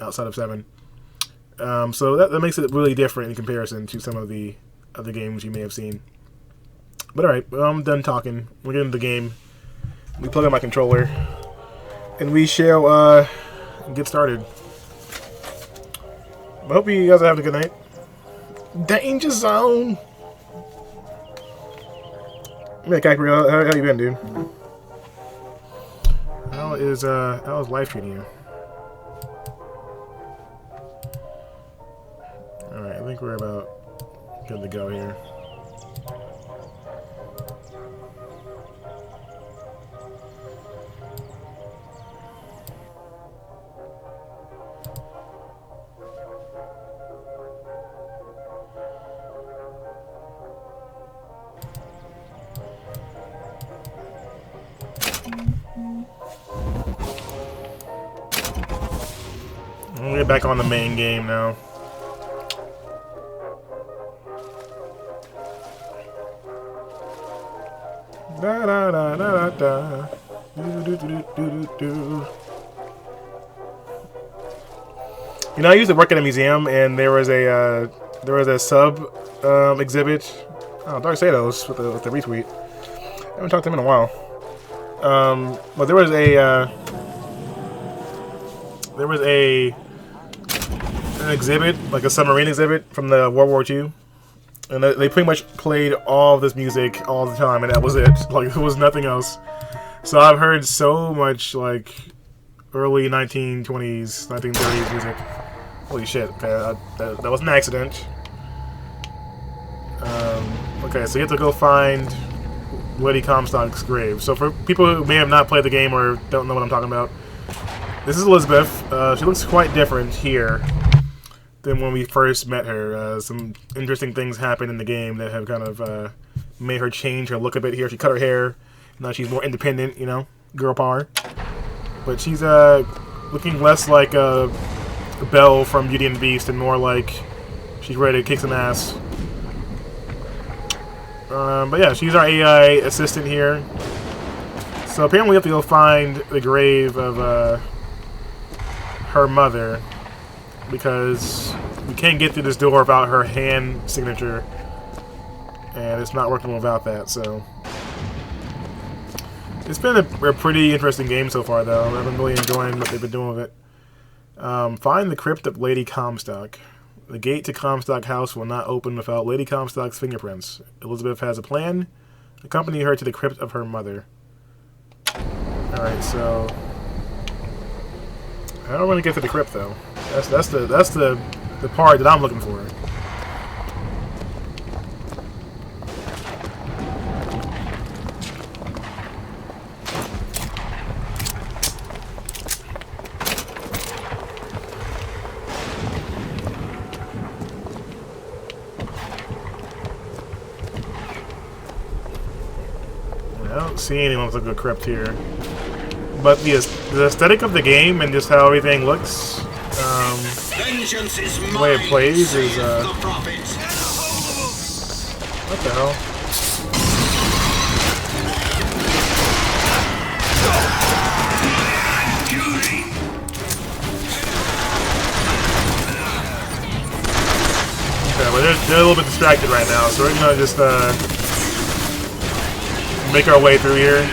outside of 7. So that makes it really different in comparison to some of the other games you may have seen. But alright, well, I'm done talking. We're getting into the game. We plug in my controller. And we shall get started. I hope you guys are having a good night. Danger Zone! Hey, Kakri, how you been, dude? How's life treating you? Alright, I think we're about good to go here. We'll get back on the main game now. Da da da da da. Do do do do do do. You know, I used to work at a museum, and there was a sub exhibit. Oh, Dark Sados with the retweet. I haven't talked to him in a while. But there was an exhibit, like a submarine exhibit from the World War II, and they pretty much played all of this music all the time, and that was it. Like, there was nothing else. So I've heard so much like early 1920s, 1930s music. Holy shit! Okay, that was an accident. Okay, so you have to go find Lady Comstock's grave. So for people who may have not played the game or don't know what I'm talking about, this is Elizabeth. She looks quite different here than when we first met her. Some interesting things happened in the game that have kind of made her change her look a bit here. She cut her hair. Now she's more independent, you know, girl power. But she's looking less like Belle from Beauty and the Beast and more like she's ready to kick some ass. But yeah, she's our AI assistant here. So apparently we have to go find the grave of her mother, because we can't get through this door without her hand signature, and it's not working without that. So it's been a pretty interesting game so far, though. I've been really enjoying what they've been doing with it. Find the crypt of Lady Comstock. The gate to Comstock House will not open without Lady Comstock's fingerprints. Elizabeth has a plan. Accompany her to the crypt of her mother. Alright, so I don't want to get to the crypt, though. That's the part that I'm looking for. I don't see anyone with a good crypt here. But the aesthetic of the game and just how everything looks, the way it plays is, what the hell? Okay, but they're a little bit distracted right now, so we're gonna just, make our way through here.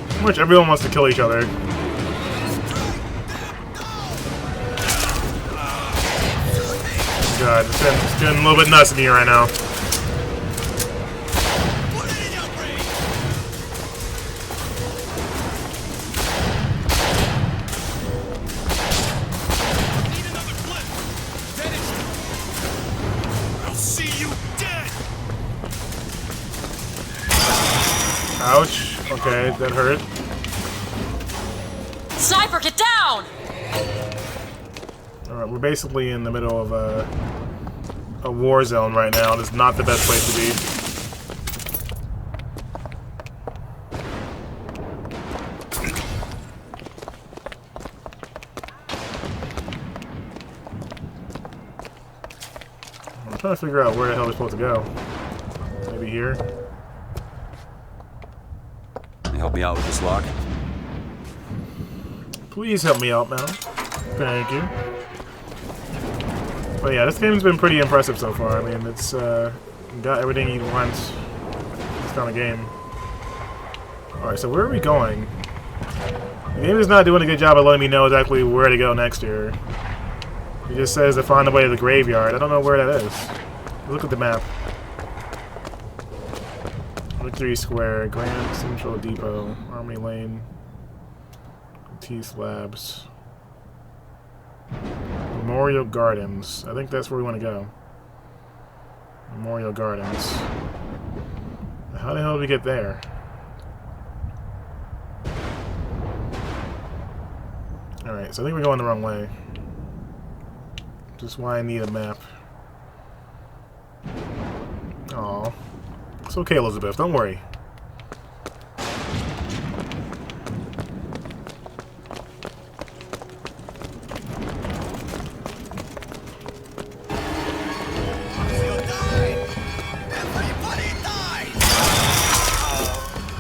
Pretty much everyone wants to kill each other. God, it's getting a little bit nuts in here right now. Ouch. Okay, that hurt. Sniper, get down! Alright, we're basically in the middle of a war zone right now. It's not the best place to be. I'm trying to figure out where the hell we're supposed to go. Maybe here. Can you help me out with this lock? Please help me out, man. Thank you. But yeah, this game's been pretty impressive so far. I mean, it's got everything you want. This kind of game. Alright, so where are we going? The game is not doing a good job of letting me know exactly where to go next year. It just says to find the way to the graveyard. I don't know where that is. Look at the map. Victory Square, Grand Central Depot, Army Lane, T Slabs, Memorial Gardens. I think that's where we want to go. Memorial Gardens. How the hell did we get there? Alright, so I think we're going the wrong way. Just why I need a map. Aw. It's okay, Elizabeth. Don't worry.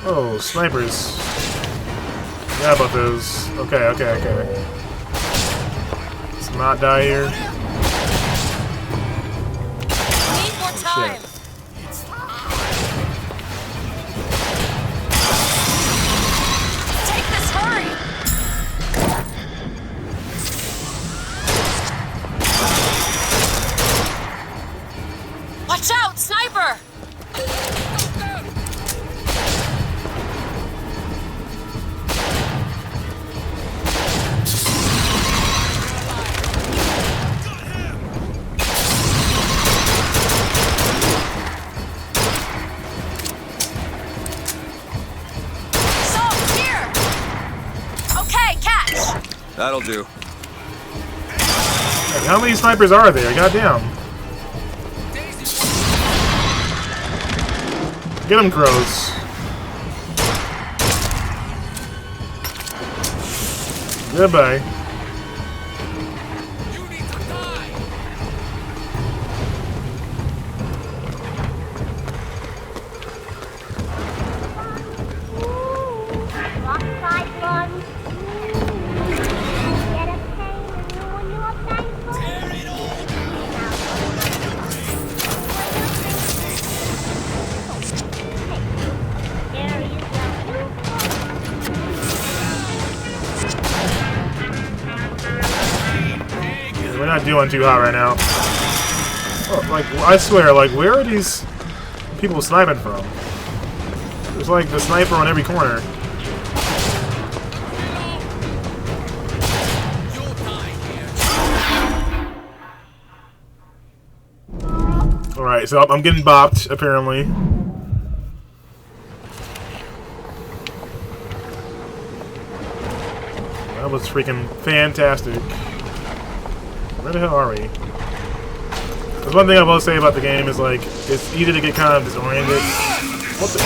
Oh, snipers. Yeah, about those. Okay, okay, okay. Let's not die here. Need more time. Shit. Take this, hurry. Watch out, sniper! That'll do. Hey, how many snipers are there? Goddamn. Get them, crows. Goodbye. You need to die. We're not doing too hot right now. Oh, like, I swear, like, where are these people sniping from? There's like the sniper on every corner. Alright, so I'm getting bopped, apparently. That was freaking fantastic. Where the hell are we? There's one thing I will say about the game is, like, it's easy to get kind of disoriented. What the?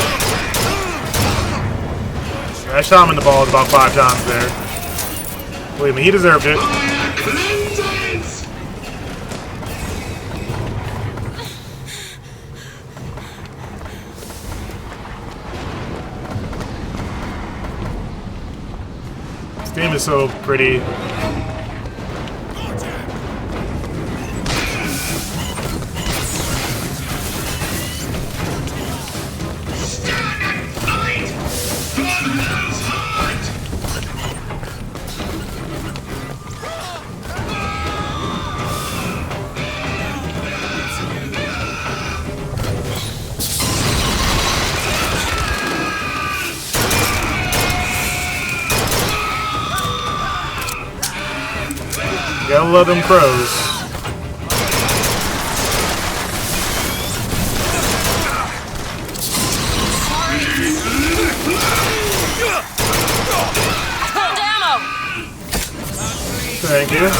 I shot him in the balls about 5 times there. Believe me, he deserved it. This game is so pretty. Gotta love them crows. Found ammo. Thank you.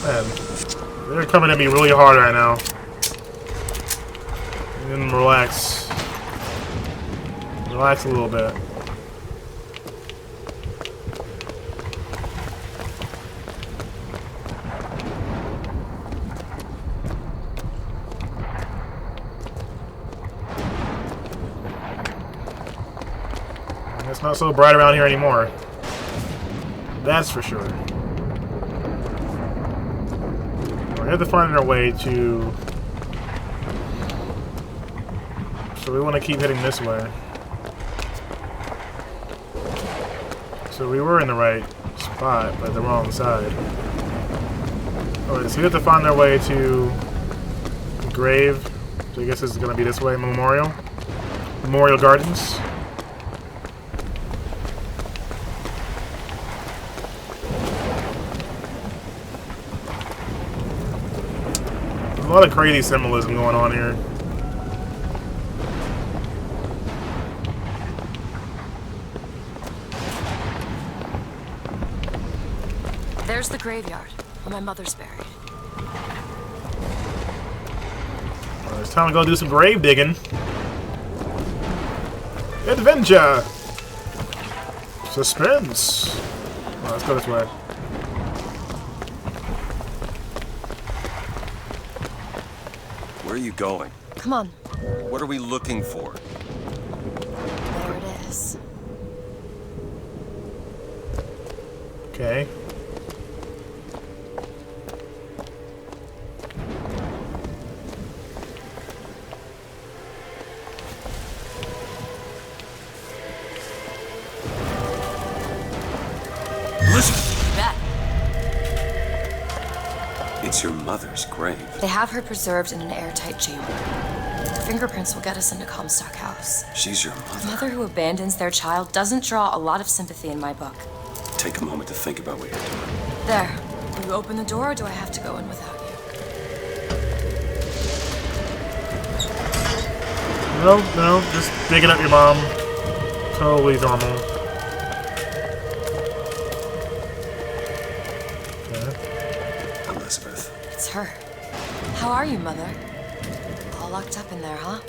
Man, they're coming at me really hard right now. And relax. Relax a little bit. It's not so bright around here anymore. That's for sure. We have to find our way to... So we want to keep heading this way. So we were in the right spot, but the wrong side. Alright, so we have to find our way to the grave. So I guess this is going to be this way, Memorial. Memorial Gardens. A lot of crazy symbolism going on here. There's the graveyard where my mother's buried. Well, it's time to go do some grave digging. Adventure! Suspense! Well, let's go this way. Where are you going? Come on. What are we looking for? There it is. Okay. Bet. It's your mother's grave. They have her preserved in an airtight chamber. Her fingerprints will get us into Comstock House. She's your A mother. mother who abandons their child doesn't draw a lot of sympathy in my book. Take a moment to think about what you're doing. There. Will you open the door, or do I have to go in without you? No, just digging up your mom. Totally normal. Okay. Elizabeth. It's her. How are you, Mother? All locked up in there, huh?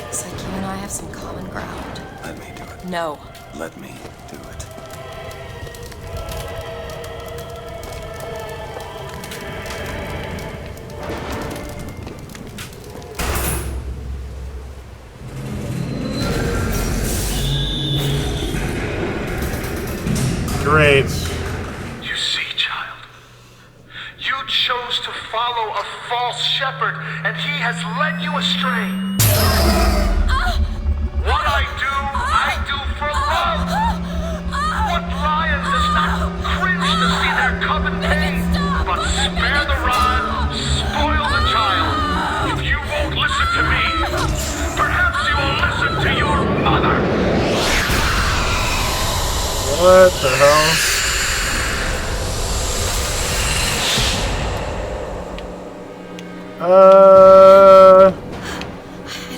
Looks like you and I have some common ground. Let me do it. No. Let me do it. Great. You see, child, you chose to follow a false shepherd, and he has led you astray. What I do for love. What lion does not cringe to see their cub in pain, but spare the rod, spoil the child. If you won't listen to me, perhaps you will listen to your mother. What the hell?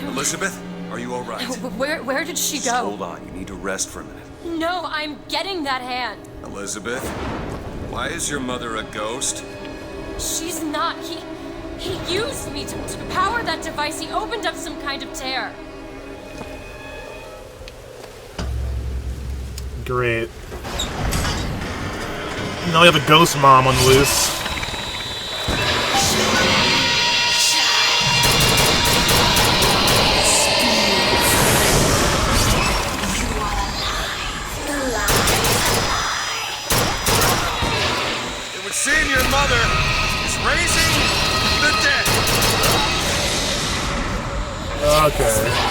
Elizabeth, are you all right? Where did she Just go? hold on. You need to rest for a minute. No, I'm getting that hand. Elizabeth, why is your mother a ghost? She's not. He used me to power that device. He opened up some kind of tear. Great. Now we have a ghost mom on the loose. It would seem your mother is raising the dead. Okay.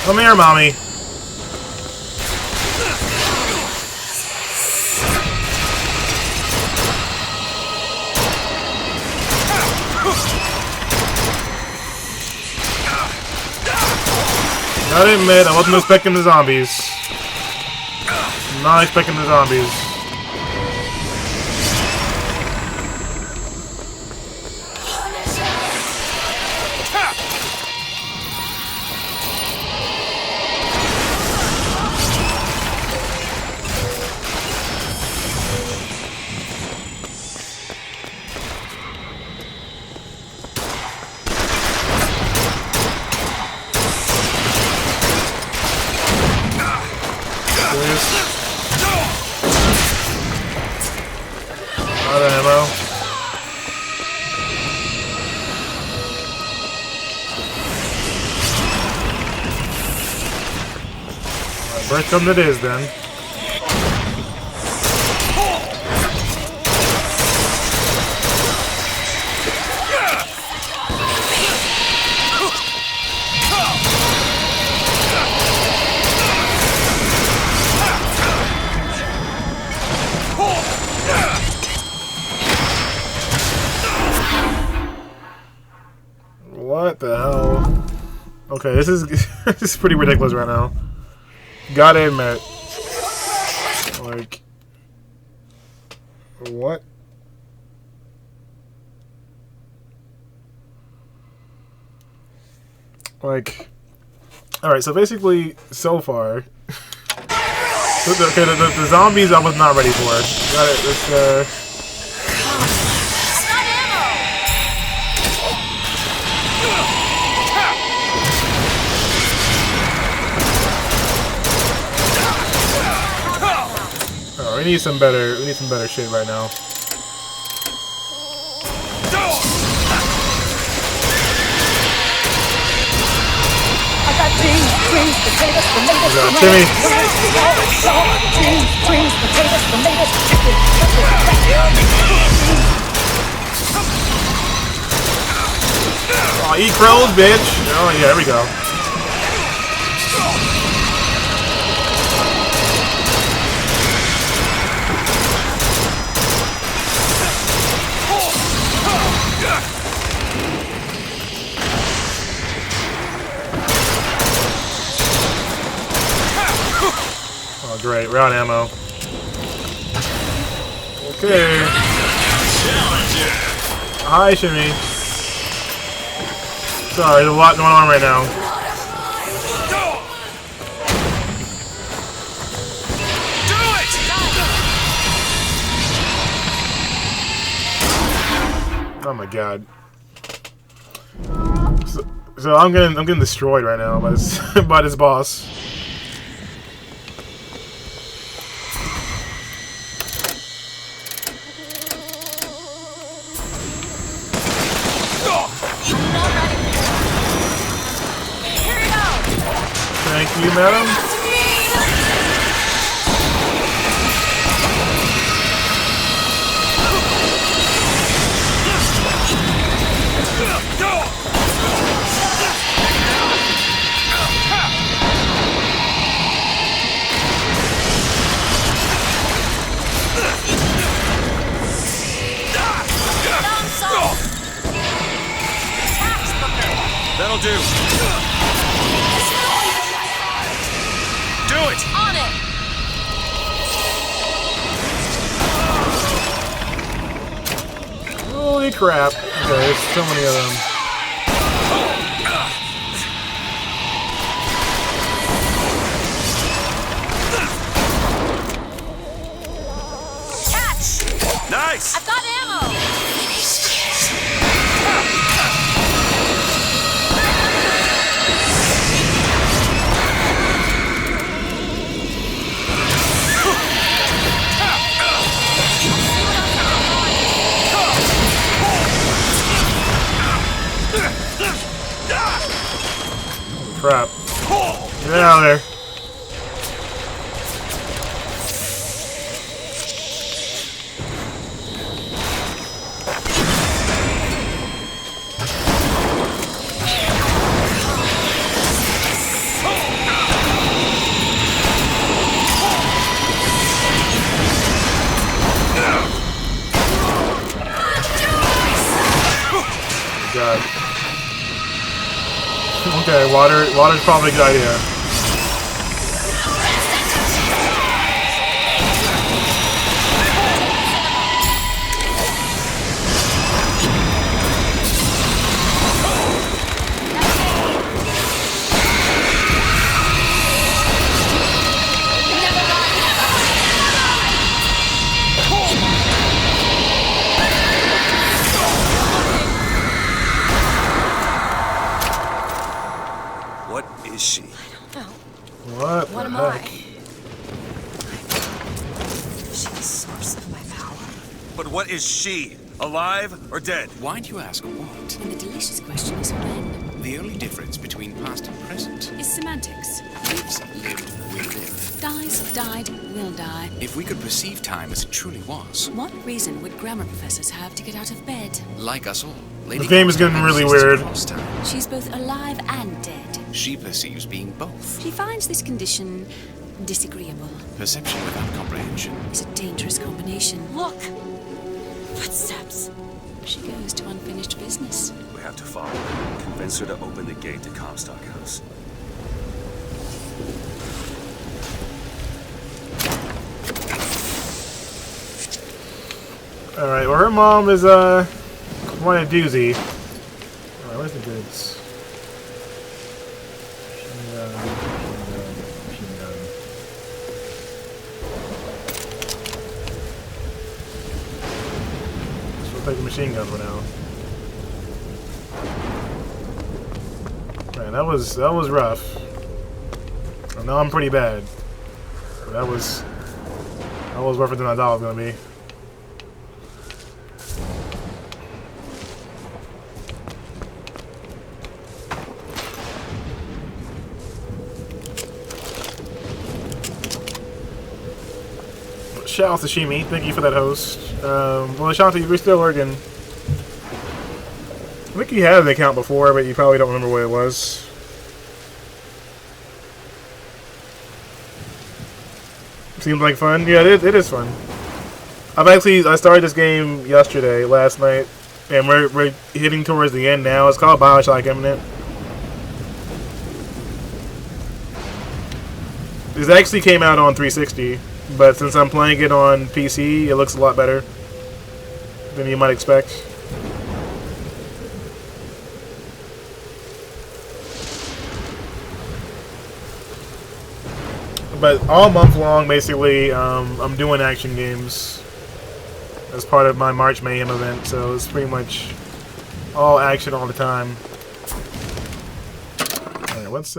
Come here, mommy. Gotta admit, I wasn't expecting the zombies. Not expecting the zombies. First come it is, then. What the hell? Okay, this is this is pretty ridiculous right now. Gotta admit. Like, what? Like, alright, so basically, so far, okay, the zombies I was not ready for. Got it, let's, we need some better shit right now. I got greens, potatoes, tomatoes, Timmy. greens, potatoes, tomatoes, chicken. Oh, eat crows, bitch! Oh yeah, there we go. Oh, great. We're out of ammo. Okay. Hi, Shimmy. Sorry, there's a lot going on right now. Oh my god. So I'm getting destroyed right now by this by this boss. Thank you, madam. That'll do. Do it! On it! Holy crap. Okay, there's so many of them. Catch! Nice! I've got ammo! Crap. Get out of there. God. Okay, water's probably a good idea. What is she? What What the am heck? I? She's the source of my power. But what is she? Alive or dead? Why'd you ask what? And the delicious question is when. The only difference between past and present Is semantics. lives, lived, will live. Dies, died, will die. If we could perceive time as it truly was, What reason would grammar professors have to get out of bed? like us all, The game is getting really weird. Time. She's both alive and dead. She perceives being both. She finds this condition disagreeable. Perception without comprehension. It's a dangerous combination. Look! Footsteps. She goes to unfinished business. We have to follow her. Convince her to open the gate to Comstock House. Alright, well, her mom is, quite a doozy. Alright, where's the goods? Machine gun. So we'll take the machine gun for now. Man, that was rough. I know I'm pretty bad. But that was rougher than I thought it was gonna be. Shout out to Shimi, thank you for that host. Well, Ashanti, we're still working. I think you had an account before, but you probably don't remember what it was. Seems like fun? Yeah, it is fun. I started this game yesterday, last night, and we're hitting towards the end now. It's called Bioshock Imminent. This actually came out on 360. But since I'm playing it on PC, it looks a lot better than you might expect. But all month long, basically, I'm doing action games as part of my March Mayhem event, so it's pretty much all action all the time. Alright, what's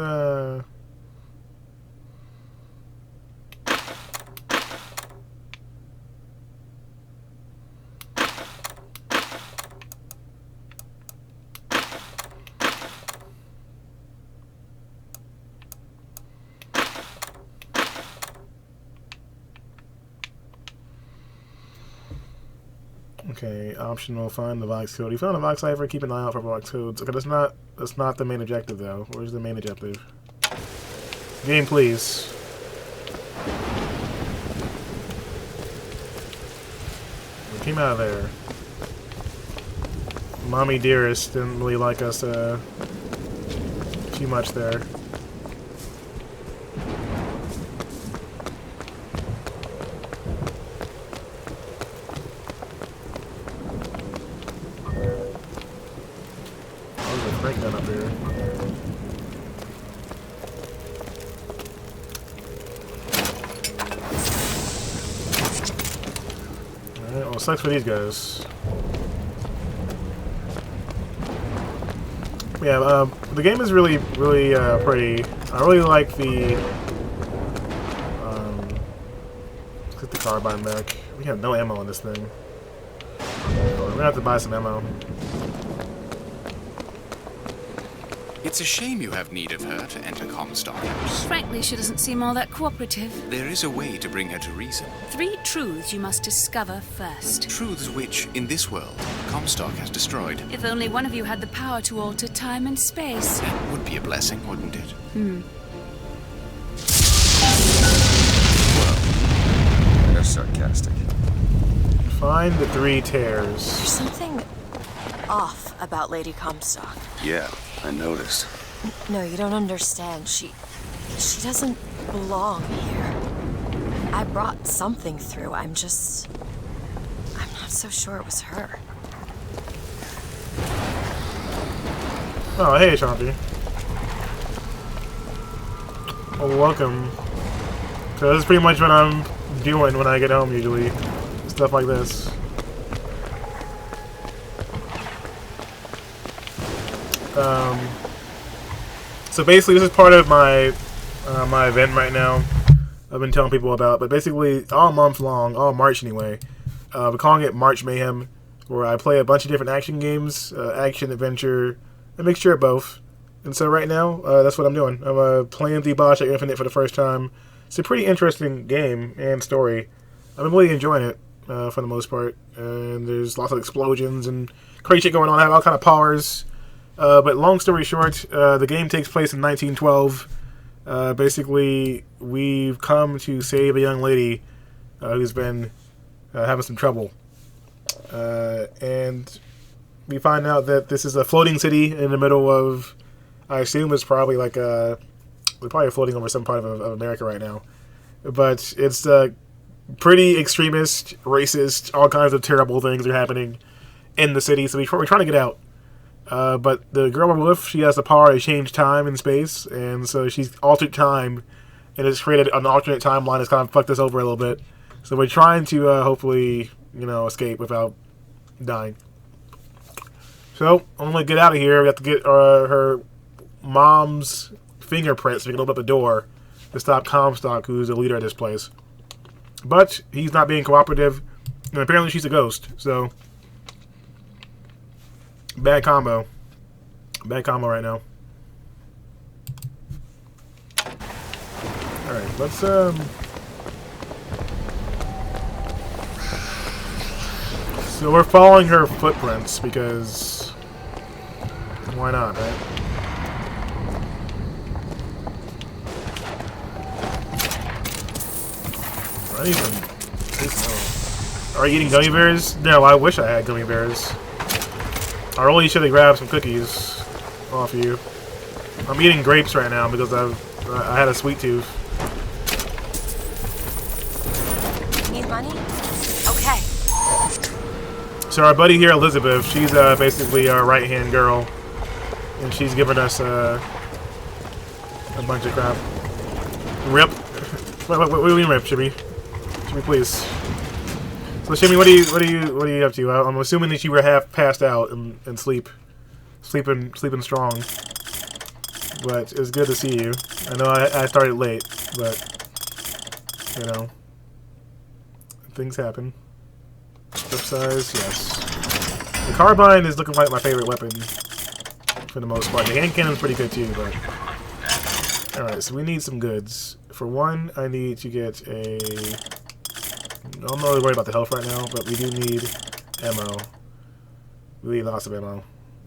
okay, optional, find the Vox code. You found the Vox cipher, keep an eye out for Vox codes. Okay, that's not the main objective though. Where's the main objective? Game, please. We came out of there. Mommy Dearest didn't really like us too much there. Break that up here. Alright, well, sucks for these guys. Yeah, the game is really pretty. I really like the. Let's get the carbine back. We have no ammo on this thing. We're gonna have to buy some ammo. It's a shame you have need of her to enter Comstock House. Frankly, she doesn't seem all that cooperative. There is a way to bring her to reason. 3 truths you must discover first. Truths which, in this world, Comstock has destroyed. If only one of you had the power to alter time and space. That would be a blessing, wouldn't it? Well, they're sarcastic. Find the 3 tears. There's something off about Lady Comstock. Yeah, I noticed. No, you don't understand. She doesn't belong here. I brought something through. I'm not so sure it was her. Oh, hey, Shanti. Well, welcome. So this is pretty much what I'm doing when I get home, usually. Stuff like this. So basically, this is part of my my event right now. I've been telling people about, but basically, all month long, all March anyway, we're calling it March Mayhem, where I play a bunch of different action games, action, adventure, a mixture of both. And so right now, that's what I'm doing. I'm playing the Bioshock Infinite for the first time. It's a pretty interesting game and story. I've been really enjoying it for the most part. And there's lots of explosions and crazy shit going on. I have all kind of powers. But long story short, the game takes place in 1912. Basically, we've come to save a young lady who's been having some trouble. And we find out that this is a floating city in the middle of, I assume it's probably like we're probably floating over some part of America right now. But it's pretty extremist, racist, all kinds of terrible things are happening in the city. So we're trying to get out. But the girl we're with, she has the power to change time and space. And so she's altered time and has created an alternate timeline that's kind of fucked us over a little bit. So we're trying to hopefully, escape without dying. So, I'm going to get out of here. We have to get her mom's fingerprints so we can open up the door to stop Comstock, who's the leader of this place. But he's not being cooperative, and apparently she's a ghost, so bad combo. Bad combo right now. Alright, let's so we're following her footprints because why not, right? I need some. Are you eating gummy bears? No, I wish I had gummy bears. I really should have grabbed some cookies off you. I'm eating grapes right now because I had a sweet tooth. Need money? Okay. So our buddy here, Elizabeth, she's basically our right-hand girl, and she's giving us a bunch of crap. Rip. What do you mean, rip, Shimmy? Shimmy, please. So, Shimmy, what are you up to? I'm assuming that you were half passed out and sleeping strong. But it's good to see you. I know I started late, but things happen. Flip size, yes. The carbine is looking like my favorite weapon for the most part. The hand cannon's pretty good too, but alright, so we need some goods. For one, I need to get a... I'm not really worried about the health right now, but we do need ammo. We need lots of ammo,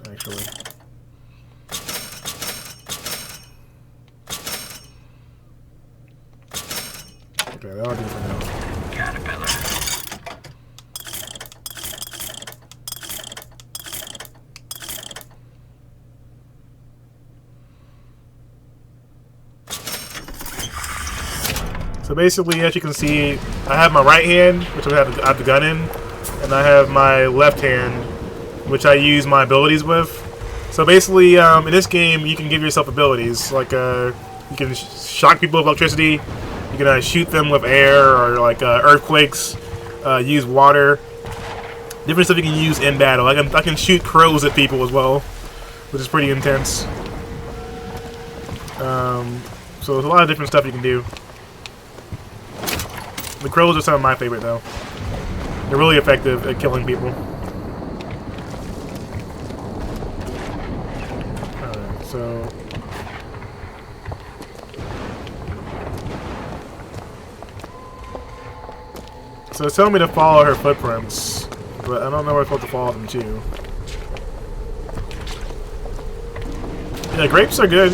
actually. Okay, that'll do for now. Caterpillar. So basically, as you can see, I have my right hand, which I have the gun in, and I have my left hand, which I use my abilities with. So basically, in this game, you can give yourself abilities, like you can shock people with electricity, you can shoot them with air, or like earthquakes, use water, different stuff you can use in battle. I can shoot crows at people as well, which is pretty intense. So there's a lot of different stuff you can do. The crows are some of my favorite, though. They're really effective at killing people. Alright, so... So it's telling me to follow her footprints, but I don't know where I'm supposed to follow them to. Yeah, grapes are good.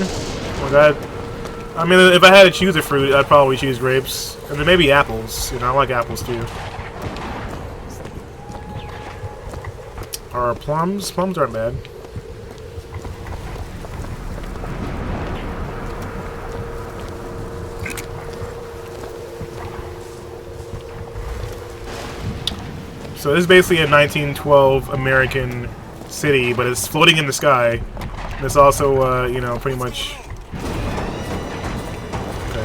I mean, if I had to choose a fruit, I'd probably choose grapes. And then maybe apples. I like apples too. Or plums? Plums aren't bad. So this is basically a 1912 American city, but it's floating in the sky. And it's also, pretty much...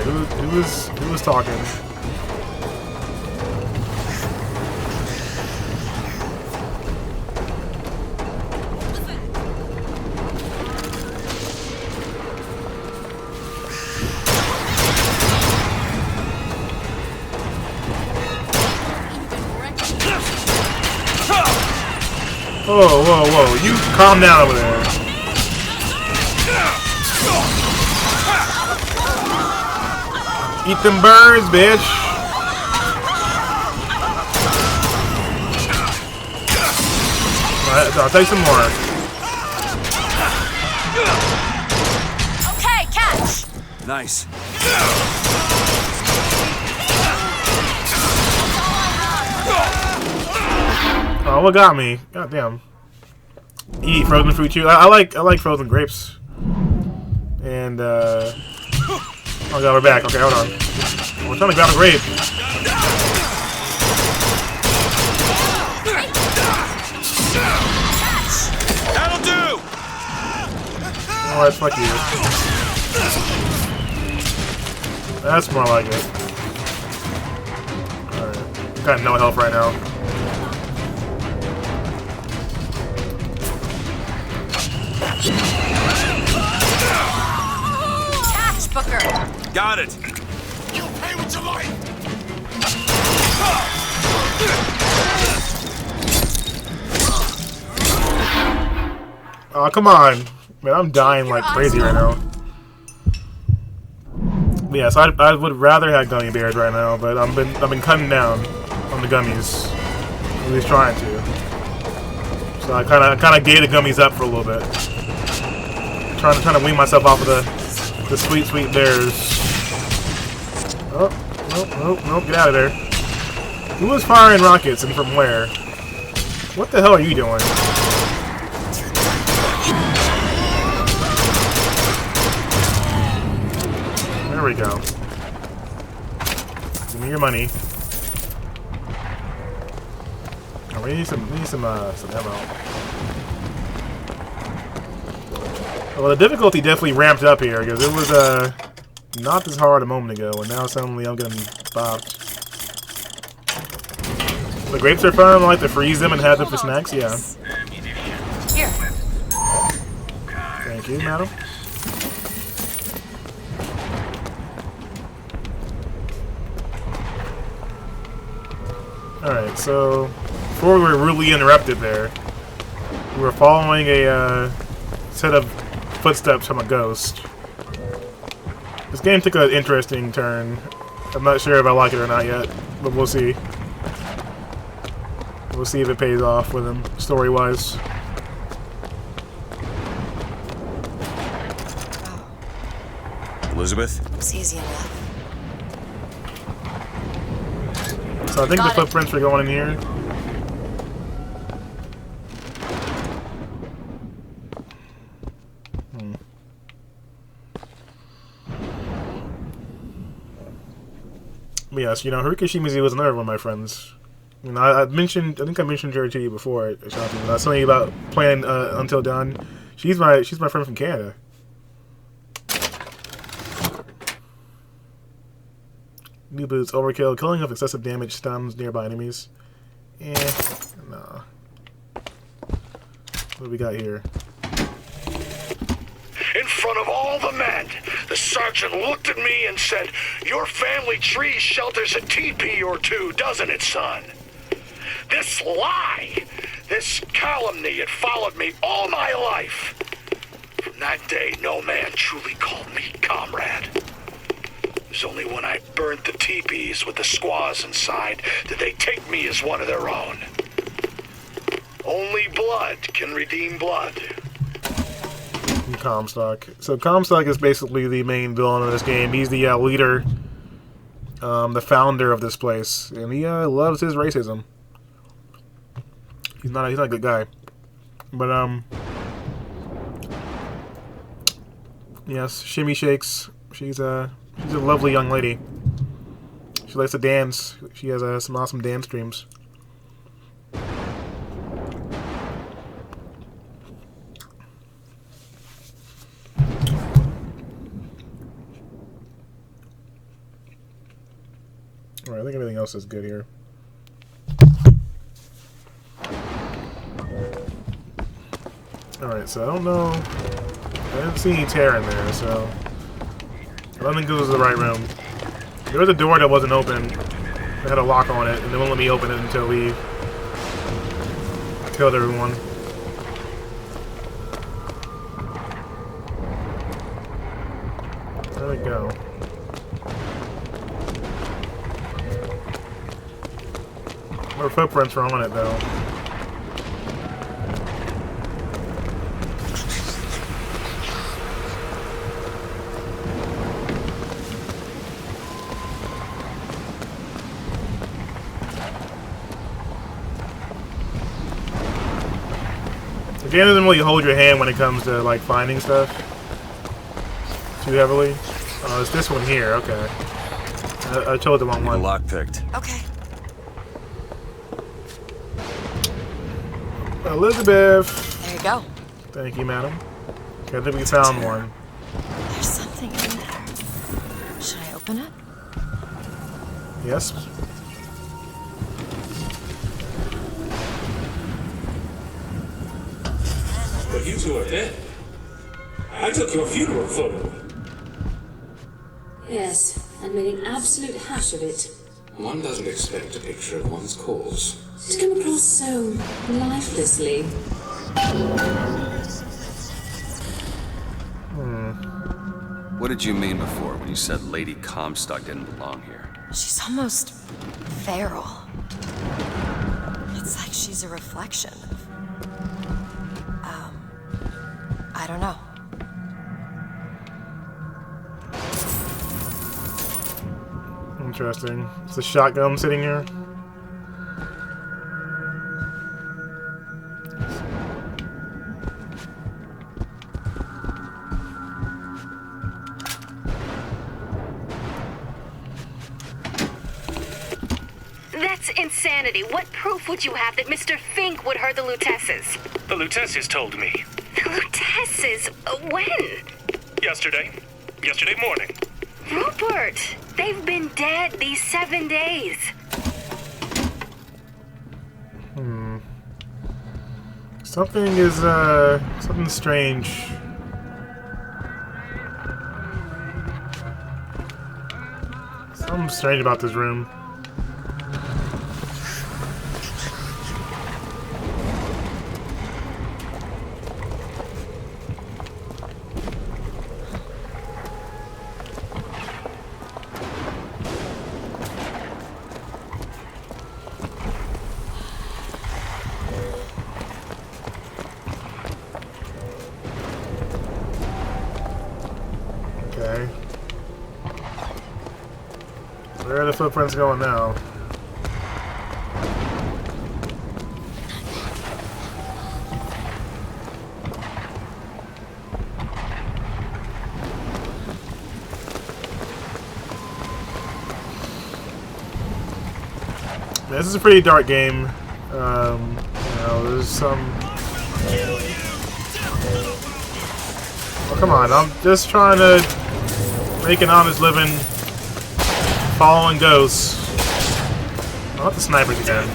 Who was talking? Whoa, whoa, whoa. You calm down over there. Eat them birds, bitch! Alright, I'll take some more. Okay, catch! Nice. Oh, what got me? God damn. Eat frozen fruit chew. I like frozen grapes. And oh god, we're back. Okay, hold on. We're trying to grab a grape. That'll do! Alright, fuck you. That's more like it. Alright. Got no health right now. Catch, Booker! Got it! You'll pay with your life! Oh, come on. Man, I'm dying like crazy right now. But yeah, so I would rather have gummy bears right now, but I've been cutting down on the gummies. At least trying to. So I kinda gave the gummies up for a little bit. Trying to wean myself off of the sweet bears. Oh, nope, get out of there. Who was firing rockets and from where? What the hell are you doing? There we go. Give me your money. Oh, we need some ammo. Well, the difficulty definitely ramped up here because it was not this hard a moment ago, and now suddenly I'm getting bopped. The grapes are fun. I like to freeze them and have them for snacks. Yeah. Here. Thank you, madam. Alright, so before we were rudely interrupted there, we were following a set of footsteps from a ghost. This game took an interesting turn. I'm not sure if I like it or not yet, but we'll see. We'll see if it pays off with him, story-wise. Elizabeth? It's easy enough. So I think the footprints are going in here. But yes, you know, Haruka Shimizu was another one of my friends. You know, I think I mentioned her to you before at shopping. I was telling you about playing Until Dawn. She's my friend from Canada. New boots, overkill, killing of excessive damage, stuns nearby enemies. Nah. What do we got here? In front of all the men, the sergeant looked at me and said, "Your family tree shelters a teepee or two, doesn't it, son?" This lie, this calumny had followed me all my life. From that day, no man truly called me comrade. It was only when I burnt the teepees with the squaws inside did they take me as one of their own. Only blood can redeem blood. Comstock. So Comstock is basically the main villain of this game. He's the leader, the founder of this place, and he loves his racism. He's not a good guy, but yes, Shimmy Shakes. She's a lovely young lady. She likes to dance. She has some awesome dance streams. Alright, I think everything else is good here. Alright, so I don't know. I didn't see any tear in there, so I don't think this was the right room. There was a door that wasn't open. It had a lock on it, and they wouldn't let me open it until we killed everyone. There we go. Her footprints were on it, though. The game doesn't really hold your hand when it comes to like finding stuff too heavily. Oh, it's this one here. Okay, I chose the wrong one. Lock picked. Okay. Elizabeth. There you go. Thank you, madam. Okay, I think we found one. There's something in there. Should I open it? Yes. But you two are dead. I took your funeral photo. Yes, and made an absolute hash of it. One doesn't expect a picture of one's cause. To come across so lifelessly. What did you mean before when you said Lady Comstock didn't belong here? She's almost feral. It's like she's a reflection of... I don't know. Interesting. It's a shotgun sitting here. That's insanity. What proof would you have that Mr. Fink would hurt the Lutesses? The Lutesses told me. The Lutesses? When? Yesterday. Yesterday morning. Rupert! They've been dead these 7 days. Something is, something strange. Something strange about this room. Okay. Where are the footprints going now? This is a pretty dark game. You know, there's some... Oh, come on, I'm just trying to make an honest living following ghosts. I want the snipers again.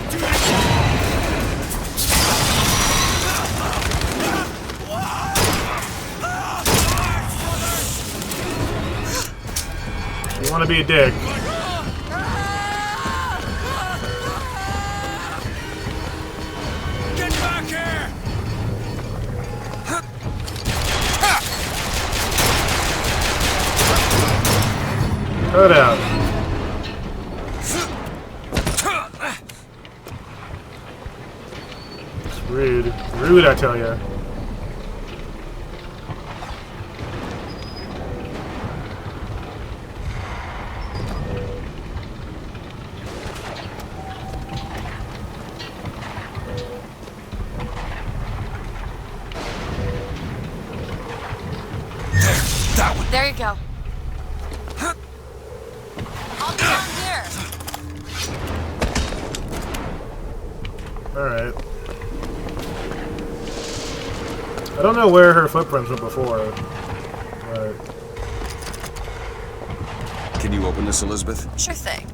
You want to be a dick. Get back here! Cut out. It's rude. Rude, I tell ya. There you go. I'll be down here. Alright. I don't know where her footprints were before. But... Can you open this, Elizabeth? Sure thing.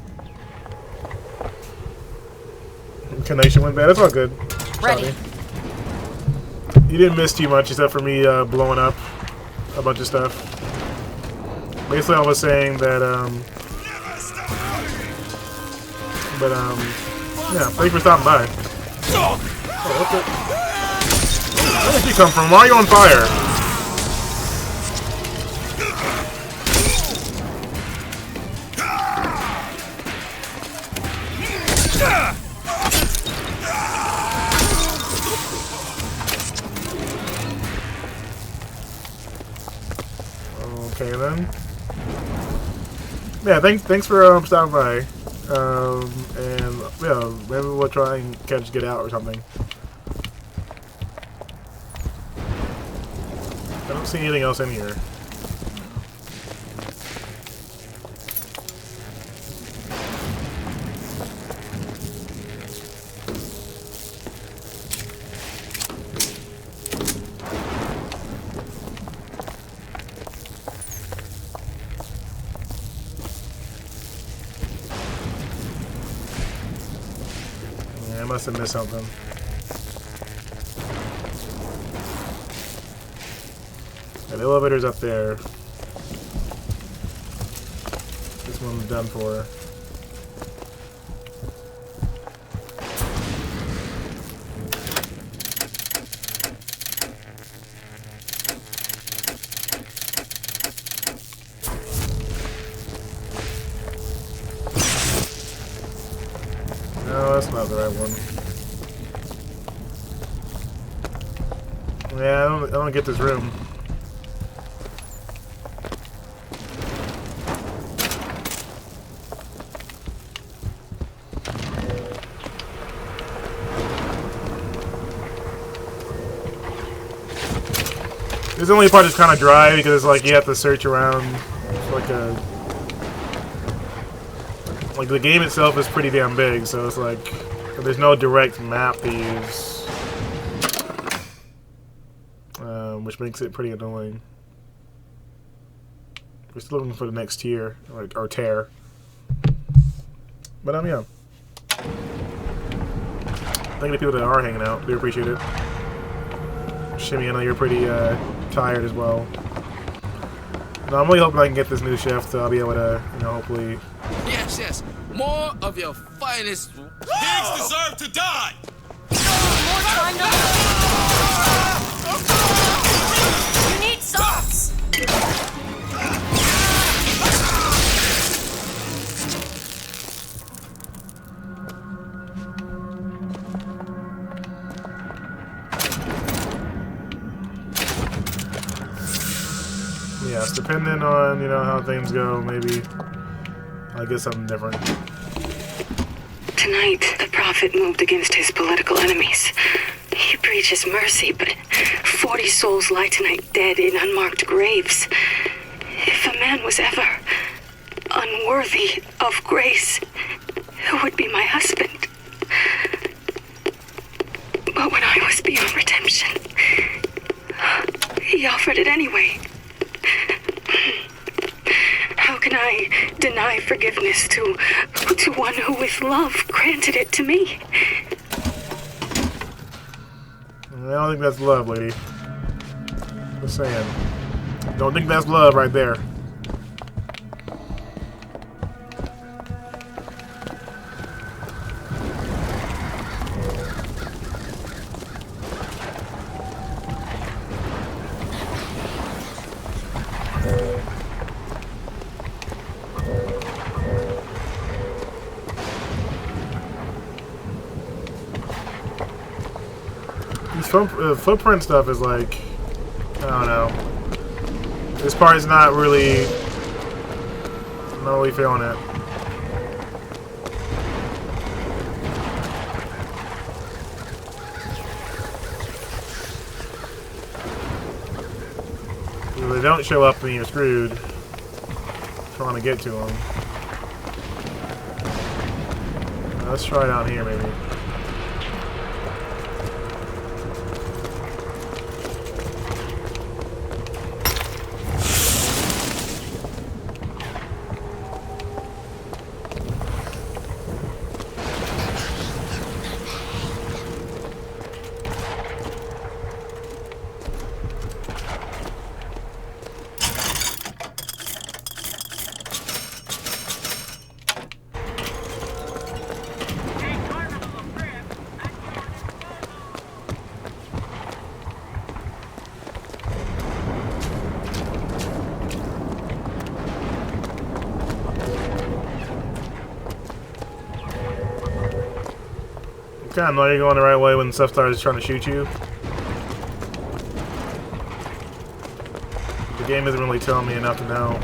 Connection went bad. It's all good. Ready. Sorry. You didn't miss too much except for me blowing up a bunch of stuff. Basically, I was saying that, yeah, thanks for stopping by. Oh, what the? Where did you come from? Why are you on fire? Okay then. Yeah, thanks for stopping by. And yeah, maybe we'll try and Get Out or something. I don't see anything else in here. I must have missed something. Yeah, the elevator's up there. This one's done for. No, that's not the right one. Yeah, I don't get this room. This is the only part that's kind of dry because it's like you have to search around. It's like a. Like, the game itself is pretty damn big, so it's like, there's no direct map to use. Which makes it pretty annoying. We're still looking for the next tier, or tear. But, yeah. Thank you to people that are hanging out. Do appreciate it. Shimmy, I know you're pretty, tired as well. And I'm really hoping I can get this new chef, so I'll be able to, you know, hopefully... Yes, yes. More of your finest. Pigs deserve to die! More time, no. You need sauce! Yes, depending on, you know, how things go, maybe I'll get something different. Tonight, the Prophet moved against his political enemies. He preaches mercy, but 40 souls lie tonight dead in unmarked graves. If a man was ever unworthy of grace, it would be my husband. But when I was beyond redemption, he offered it anyway. How can I deny forgiveness to one who with love granted it to me? I don't think that's love, lady. Just saying. Don't think that's love right there. Footprint stuff is like, I don't know. This part is not really, I'm not really feeling it. If they don't show up, then you're screwed. Trying to get to them. Let's try down here, maybe. Kind of know you're going the right way when stuff starts trying to shoot you. The game isn't really telling me enough to know.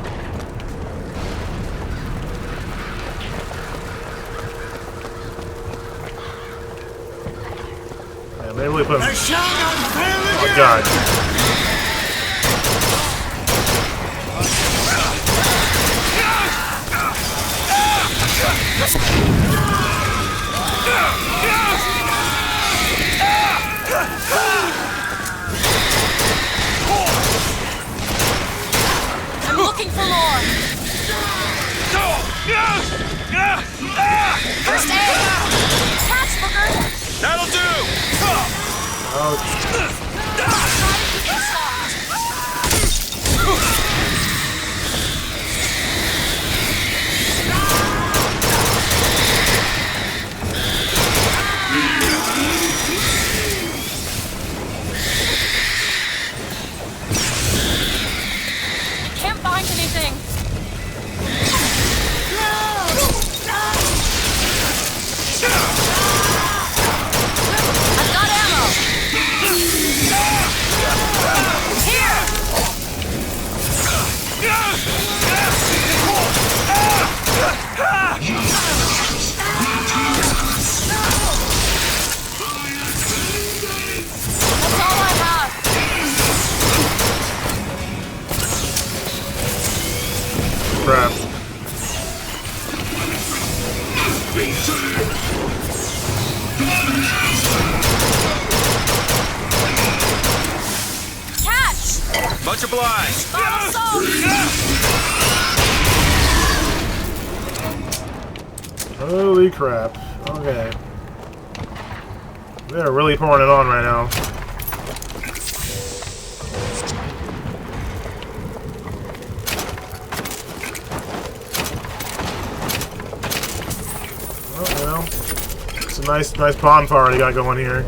Yeah, they really put him... Oh god. I'm looking for more. First aid. Catch, Booker. That'll do. Can't find anything. I've got ammo. Here. That's all I have. Crap. Catch. Much obliged. Bottle soap. Holy crap. Okay. They're really pouring it on right now. Oh, well. It's a nice bonfire you got going here.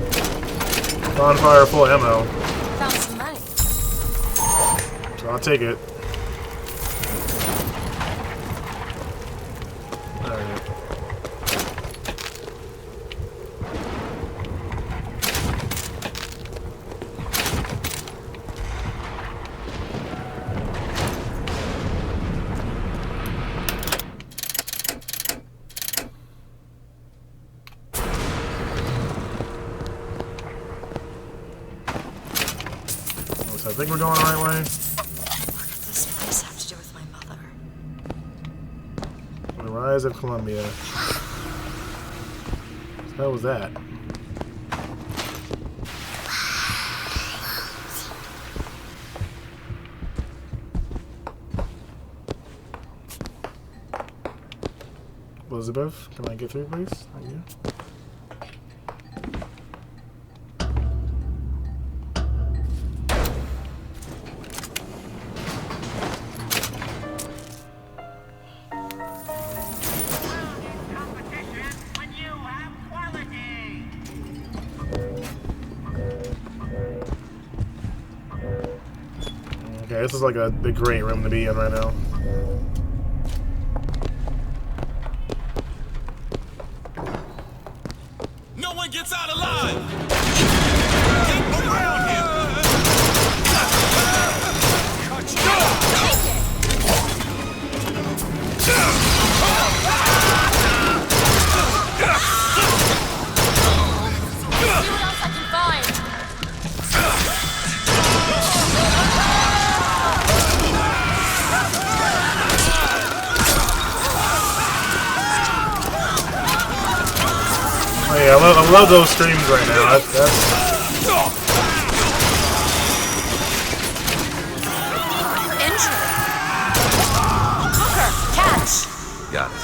Bonfire full of ammo. Found some money. So I'll take it. Alright. So I think we're going the right way. What could this place have to do with my mother? The Rise of Columbia. What was that? Elizabeth, can I get through, please? Thank you. Okay, this is like a great room to be in right now. No one gets out alive. Get around him. Oh yeah, I love those streams right now. That's... Injury. Hooker, catch. Got it.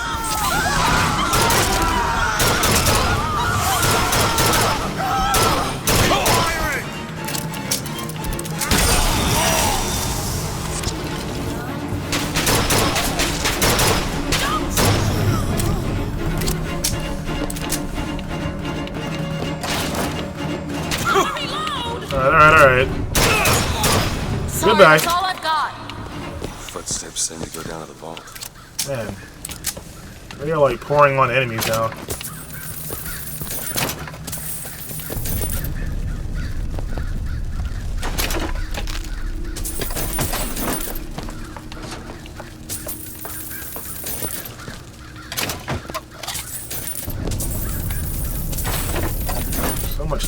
Alright. Sorry, Goodbye. that's all I've got. Footsteps seem to go down to the vault. Man. They are like pouring on enemies now.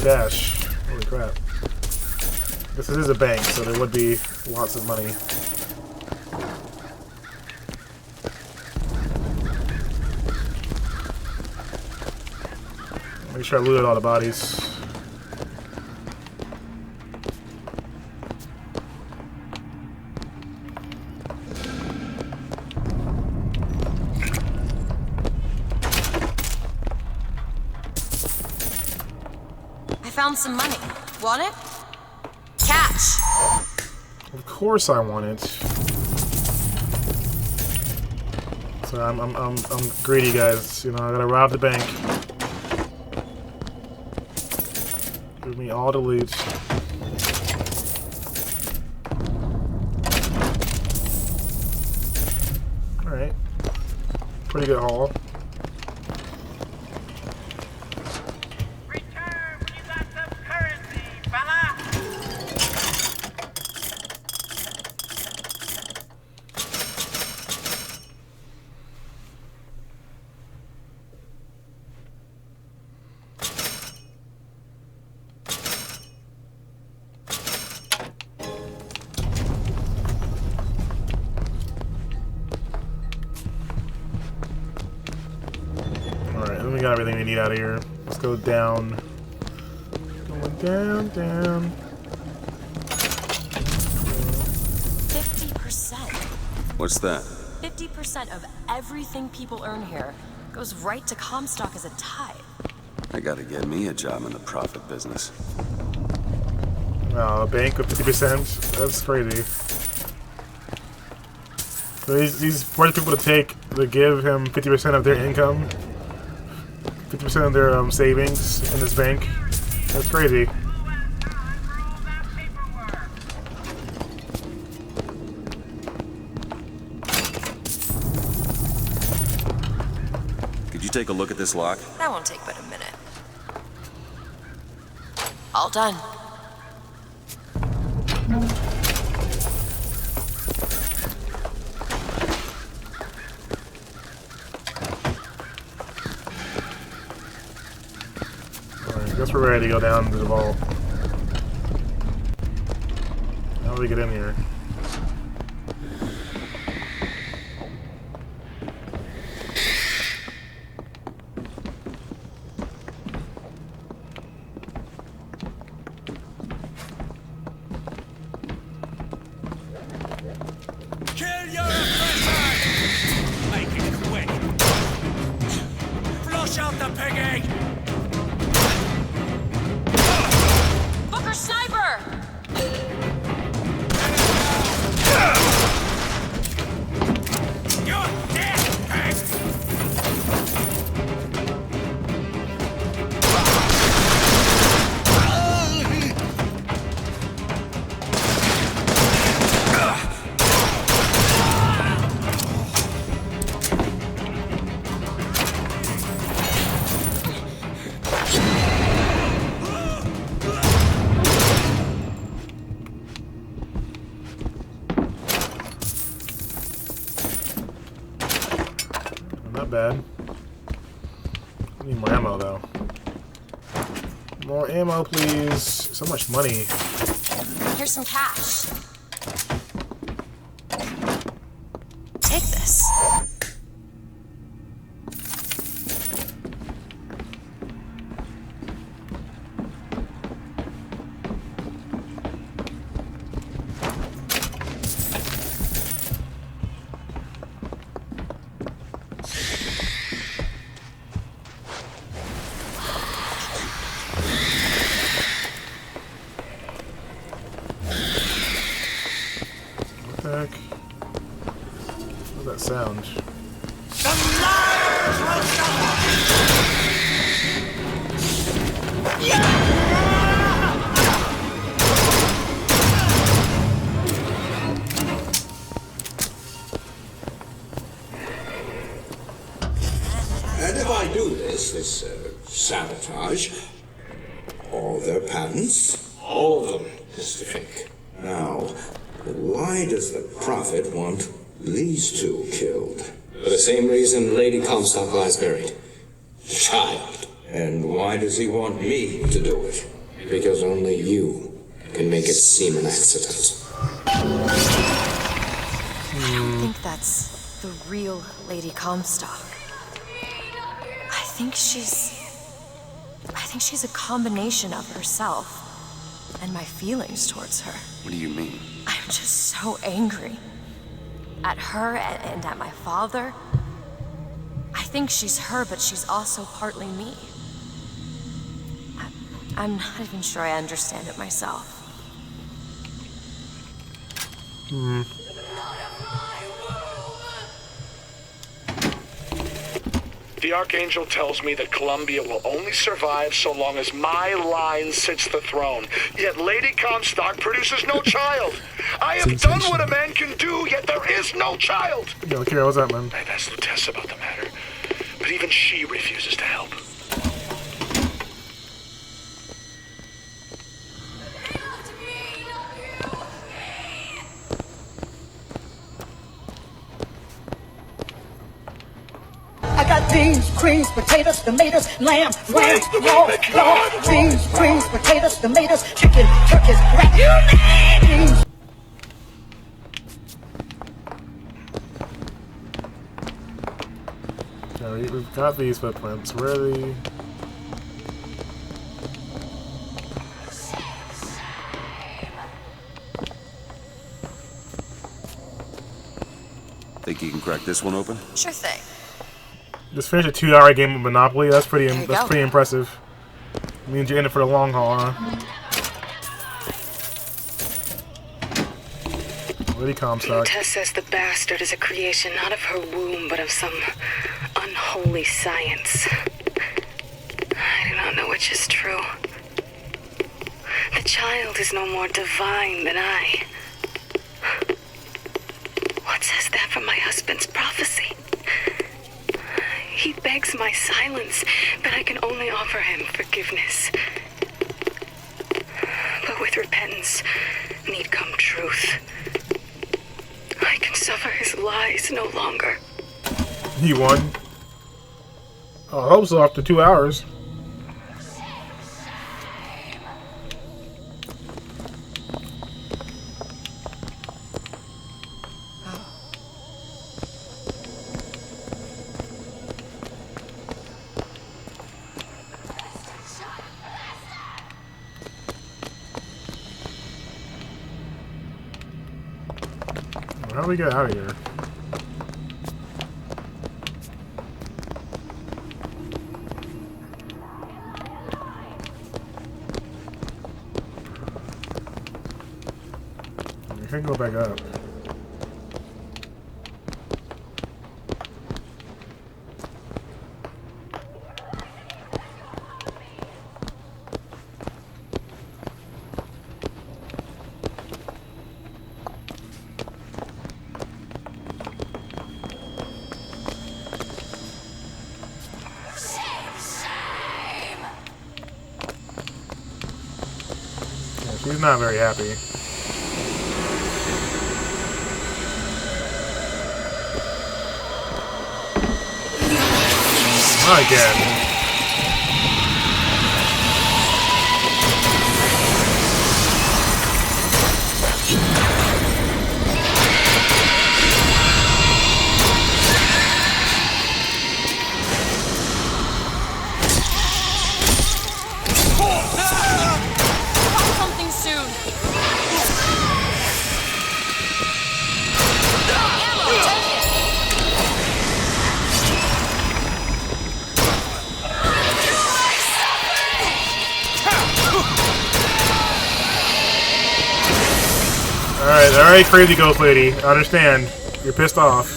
cash. Holy crap. This is a bank, so there would be lots of money. Make sure I looted all the bodies. I found some money. Want it? Catch! Of course I want it. So I'm greedy, guys. You know, I gotta rob the bank. Give me all the loot. Alright. Pretty good haul. We got everything we need out of here. Let's go down. Going down, down. 50%. What's that? 50% of everything people earn here goes right to Comstock as a tithe. I gotta get me a job in the profit business. Oh, a bank with 50%? That's crazy. So these force people to give him 50% of their income. 50% of their savings in this bank. That's crazy. Could you take a look at this lock? That won't take but a minute. All done. Alright, I guess we're ready to go down to the vault. How do we get in here? Kill your oppressor! Make it quick! Flush out the piggy! Booker sniper! You're dead, pig! Not bad. I need more ammo, though. More ammo, please. So much money. Here's some cash. Take this. What the heck? What's that sound? And if I do this sabotage, all their patents, all of them, Mr. Fink. Now, why does the Prophet want these two killed? For the same reason Lady Comstock lies buried. The child. And why does he want me to do it? Because only you can make it seem an accident. I don't think that's the real Lady Comstock. I think she's a combination of herself and my feelings towards her. What do you mean? I'm just so angry. At her and at my father. I think she's her, but she's also partly me. I'm not even sure I understand it myself. The Archangel tells me that Columbia will only survive so long as my line sits the throne. Yet Lady Comstock produces no child. I have done what a man can do, yet there is no child. Yo, Kira, what's up, man? I've asked Lutece about the matter, but even she refuses to help. I got beans, creams, potatoes, tomatoes, lamb, lamb, raw, beans, creams, potatoes, tomatoes, chicken, turkeys, rat, you name it. Yeah, we've got these footprints. Where are the... Think you can crack this one open? Sure thing. Just finished a 2-hour game of Monopoly. That's pretty impressive. Means you're in it for the long haul, huh? Lady Comstock. Lutece says the bastard is a creation not of her womb, but of some unholy science. I do not know which is true. The child is no more divine than I. What says that from my husband's prophecy? He begs my silence, but I can only offer him forgiveness. But with repentance, need come truth. I can suffer his lies no longer. He won. I hope so after 2 hours. How do we get out of here? We can go back up. She's not very happy. Not again. Alright, crazy ghost lady. I understand. You're pissed off.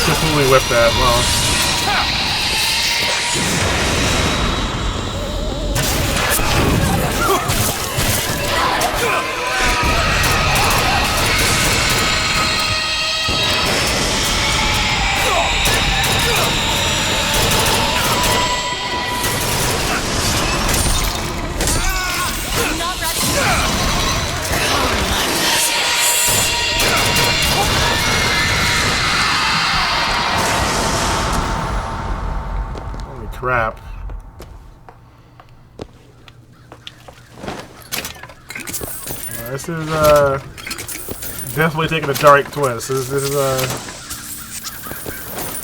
Completely whipped that. Well. Not crap. This is definitely taking a dark twist. This is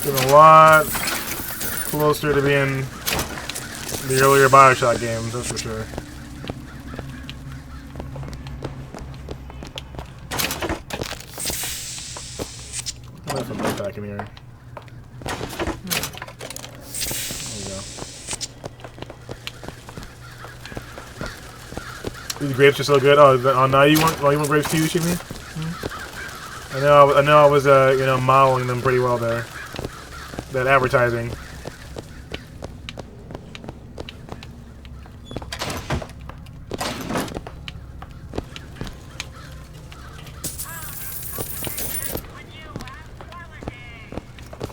getting a lot closer to being the earlier Bioshock games, that's for sure. Let's put that back in here. These grapes are so good. Oh, now you want grapes too, Shimmy? I know I was you know, modeling them pretty well there. That advertising.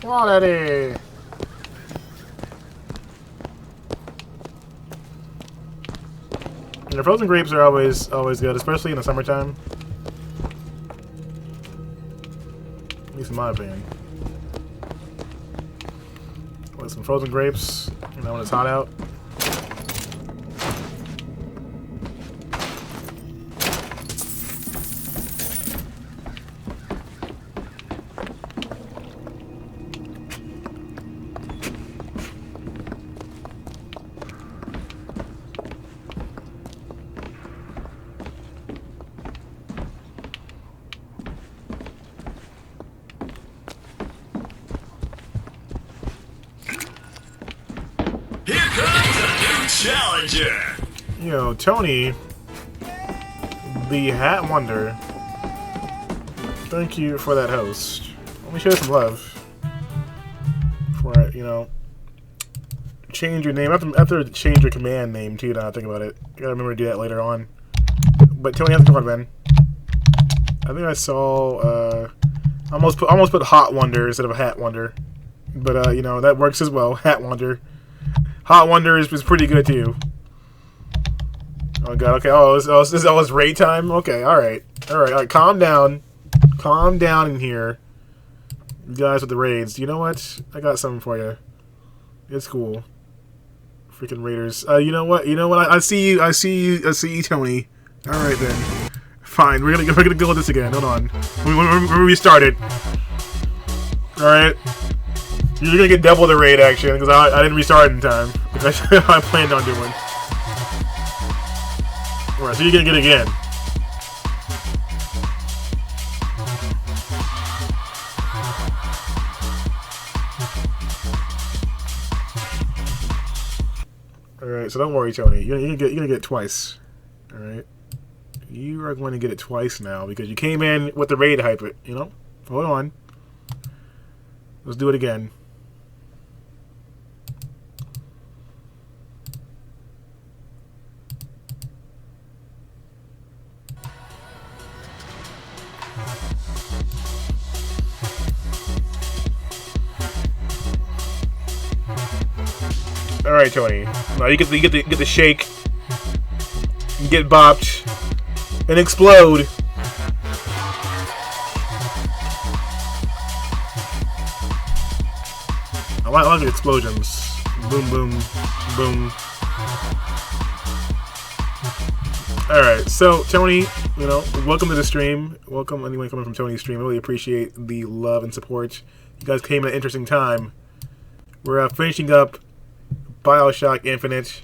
Quality. The frozen grapes are always good, especially in the summertime. At least in my opinion. With some frozen grapes, you know, when it's hot out. Challenger. Yo, Tony, the Hat Wonder. Thank you for that host. Let me show you some love. For it, you know. Change your name. I have to change your command name too. Now I think about it. I gotta remember to do that later on. But Tony has to come on, man. I think I saw. Almost put Hot Wonder instead of Hat Wonder. But you know, that works as well. Hat Wonder. Hot Wonder is pretty good too. Oh god, okay. Oh, this is raid time? Okay, alright. Alright, calm down. Calm down in here. You guys with the raids. You know what? I got something for you. It's cool. Freaking raiders. You know what? I see you, Tony. Alright then. Fine, we're gonna go with this again. Hold on. We're restarted. Alright. You're gonna get double the raid action because I didn't restart in time. Which I planned on doing. Alright, so you're gonna get it again. Alright, so don't worry, Tony. You're gonna get it twice. Alright. You are going to get it twice now because you came in with the raid hype it, you know? Hold on. Let's do it again. All right, Tony. Now you get the shake, you get bopped, and explode. I like the explosions. Boom, boom, boom. All right, so Tony, you know, welcome to the stream. Welcome anyone coming from Tony's stream. I really appreciate the love and support. You guys came at an interesting time. We're finishing up Bioshock Infinite.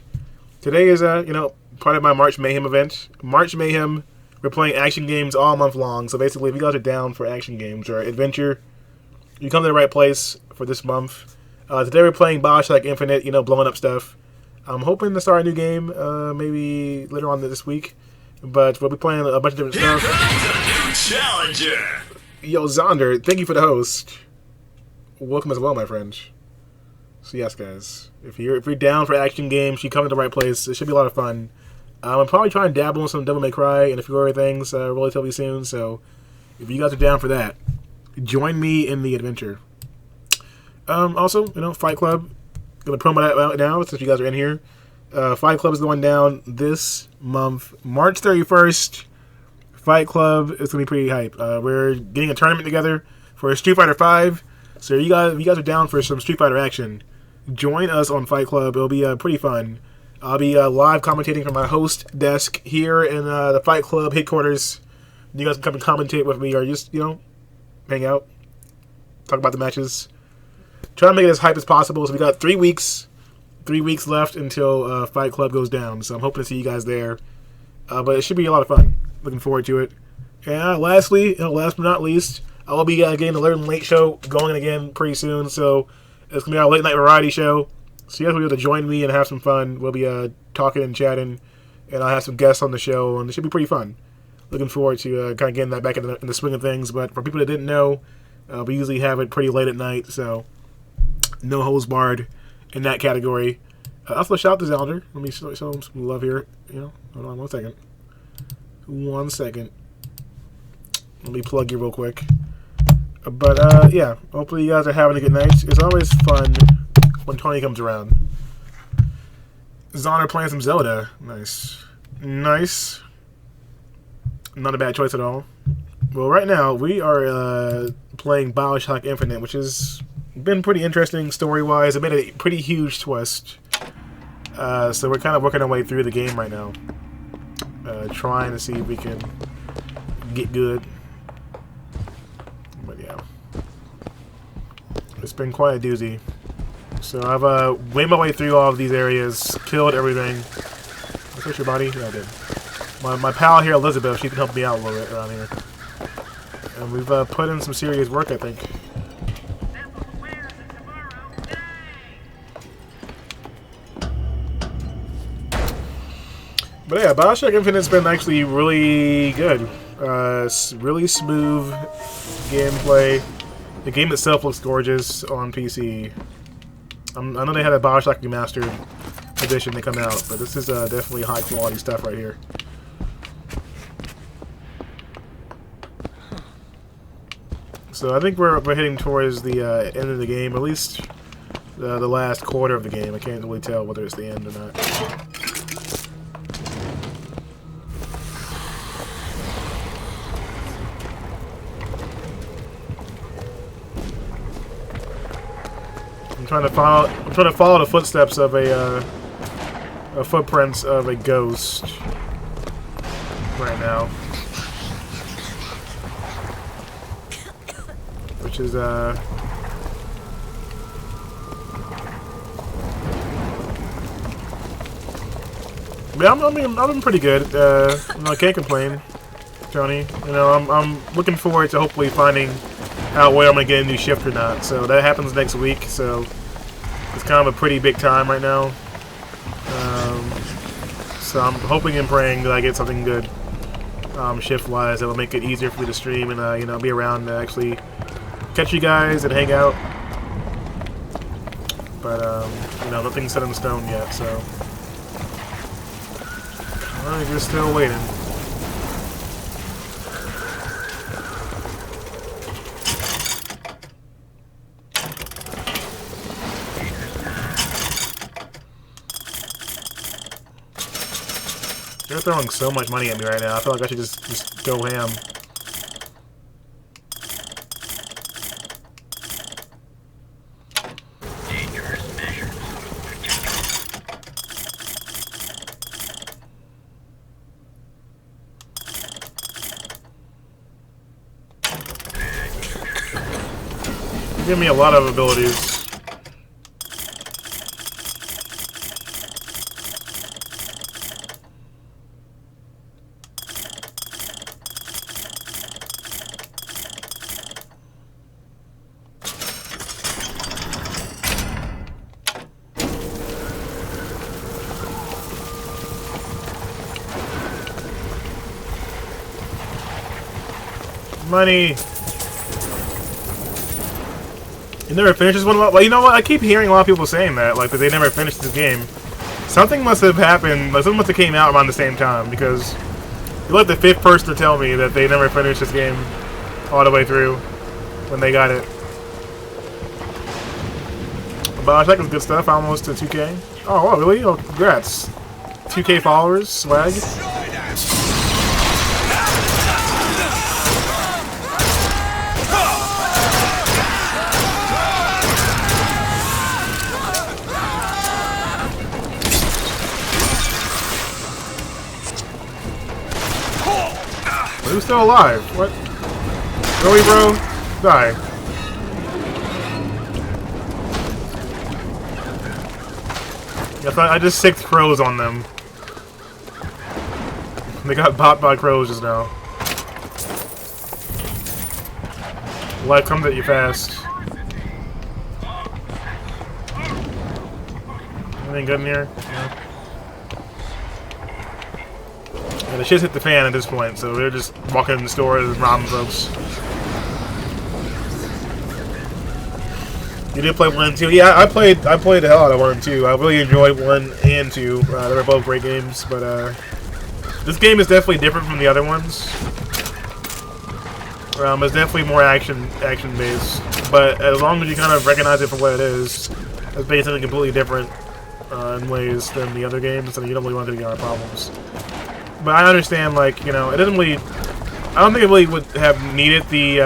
Today is you know, part of my March Mayhem event. March Mayhem, we're playing action games all month long. So basically, if you guys are down for action games or adventure, you come to the right place for this month. Today we're playing Bioshock Infinite, you know, blowing up stuff. I'm hoping to start a new game, maybe later on this week. But we'll be playing a bunch of different stuff. Here comes a new challenger. Yo, Zonder, thank you for the host. Welcome as well, my friend. So yes, guys, if you're down for action games, you come to the right place. It should be a lot of fun. I'm probably trying to dabble in some Devil May Cry and a few other things relatively soon. So if you guys are down for that, join me in the adventure. Also, you know, Fight Club. Gonna promo that out now since you guys are in here. Fight Club is going down this month, March 31st. Fight Club is gonna be pretty hype. We're getting a tournament together for Street Fighter V. So if you guys are down for some Street Fighter action, join us on Fight Club. It'll be pretty fun. I'll be live commentating from my host desk here in the Fight Club headquarters. You guys can come and commentate with me or just, hang out, talk about the matches. Try to make it as hype as possible. So we got 3 weeks. 3 weeks left until Fight Club goes down. So I'm hoping to see you guys there. But it should be a lot of fun. Looking forward to it. And lastly, last but not least, I will be getting the Late and Late show going again pretty soon. So it's going to be our late night variety show. So you guys will be able to join me and have some fun. We'll be talking and chatting. And I'll have some guests on the show. And it should be pretty fun. Looking forward to kind of getting that back in the swing of things. But for people that didn't know, we usually have it pretty late at night. So no holds barred in that category. Also, shout out to Zelda. Let me show him some love here. Hold on 1 second. 1 second. Let me plug you real quick. But, yeah. Hopefully you guys are having a good night. It's always fun when Tony comes around. Zonner playing some Zelda. Nice. Nice. Not a bad choice at all. Well, right now, we are playing Bioshock Infinite, which has been pretty interesting story-wise. It made a pretty huge twist. So we're kind of working our way through the game right now. Trying to see if we can get good. But yeah. It's been quite a doozy. So I've made my way through all of these areas, killed everything. Push your body? Yeah, I did. My pal here, Elizabeth, she can help me out a little bit around here. And we've put in some serious work, I think. But yeah, Bioshock Infinite's been actually really good. Really smooth gameplay. The game itself looks gorgeous on PC. I know they had a Bioshock Remastered edition to come out, but this is definitely high quality stuff right here. So I think we're heading towards the end of the game, at least the last quarter of the game. I can't really tell whether it's the end or not. I'm trying to follow the footsteps of a footprints of a ghost right now, which is I'm pretty good. I can't complain, Tony. I'm looking forward to hopefully finding out where I'm gonna get a new shift or not. So that happens next week. So it's kind of a pretty big time right now. So I'm hoping and praying that I get something good shift-wise that will make it easier for me to stream and be around to actually catch you guys and hang out. But nothing's set in stone yet. So I'm just still waiting. They're throwing so much money at me right now. I feel like I should just go ham. Dangerous measures. Give me a lot of abilities. Money. You never finished this one? Well, you know what? I keep hearing a lot of people saying that, like, that they never finished this game. Something must have happened. Like, something must have came out around the same time, because you're like the 5th person to tell me that they never finished this game all the way through when they got it. Bioshock is good stuff. Almost to 2K. Oh, wow, really? Oh, congrats. 2K followers, swag. still alive. What? Really, bro? Die. I just sicked crows on them. They got bopped by crows just now. Life comes at you fast. Anything good in here? No. Yeah, the shit's hit the fan at this point, so we're just walking in the stores and robbing folks. You did play 1 and 2? Yeah, I played the hell out of 1 and 2. I really enjoyed 1 and 2. They were both great games, but this game is definitely different from the other ones. It's definitely more action based, but as long as you kind of recognize it for what it is, it's basically completely different in ways than the other games, and you don't really want to get any problems. But I understand, like, you know, it doesn't really. I don't think it really would have needed the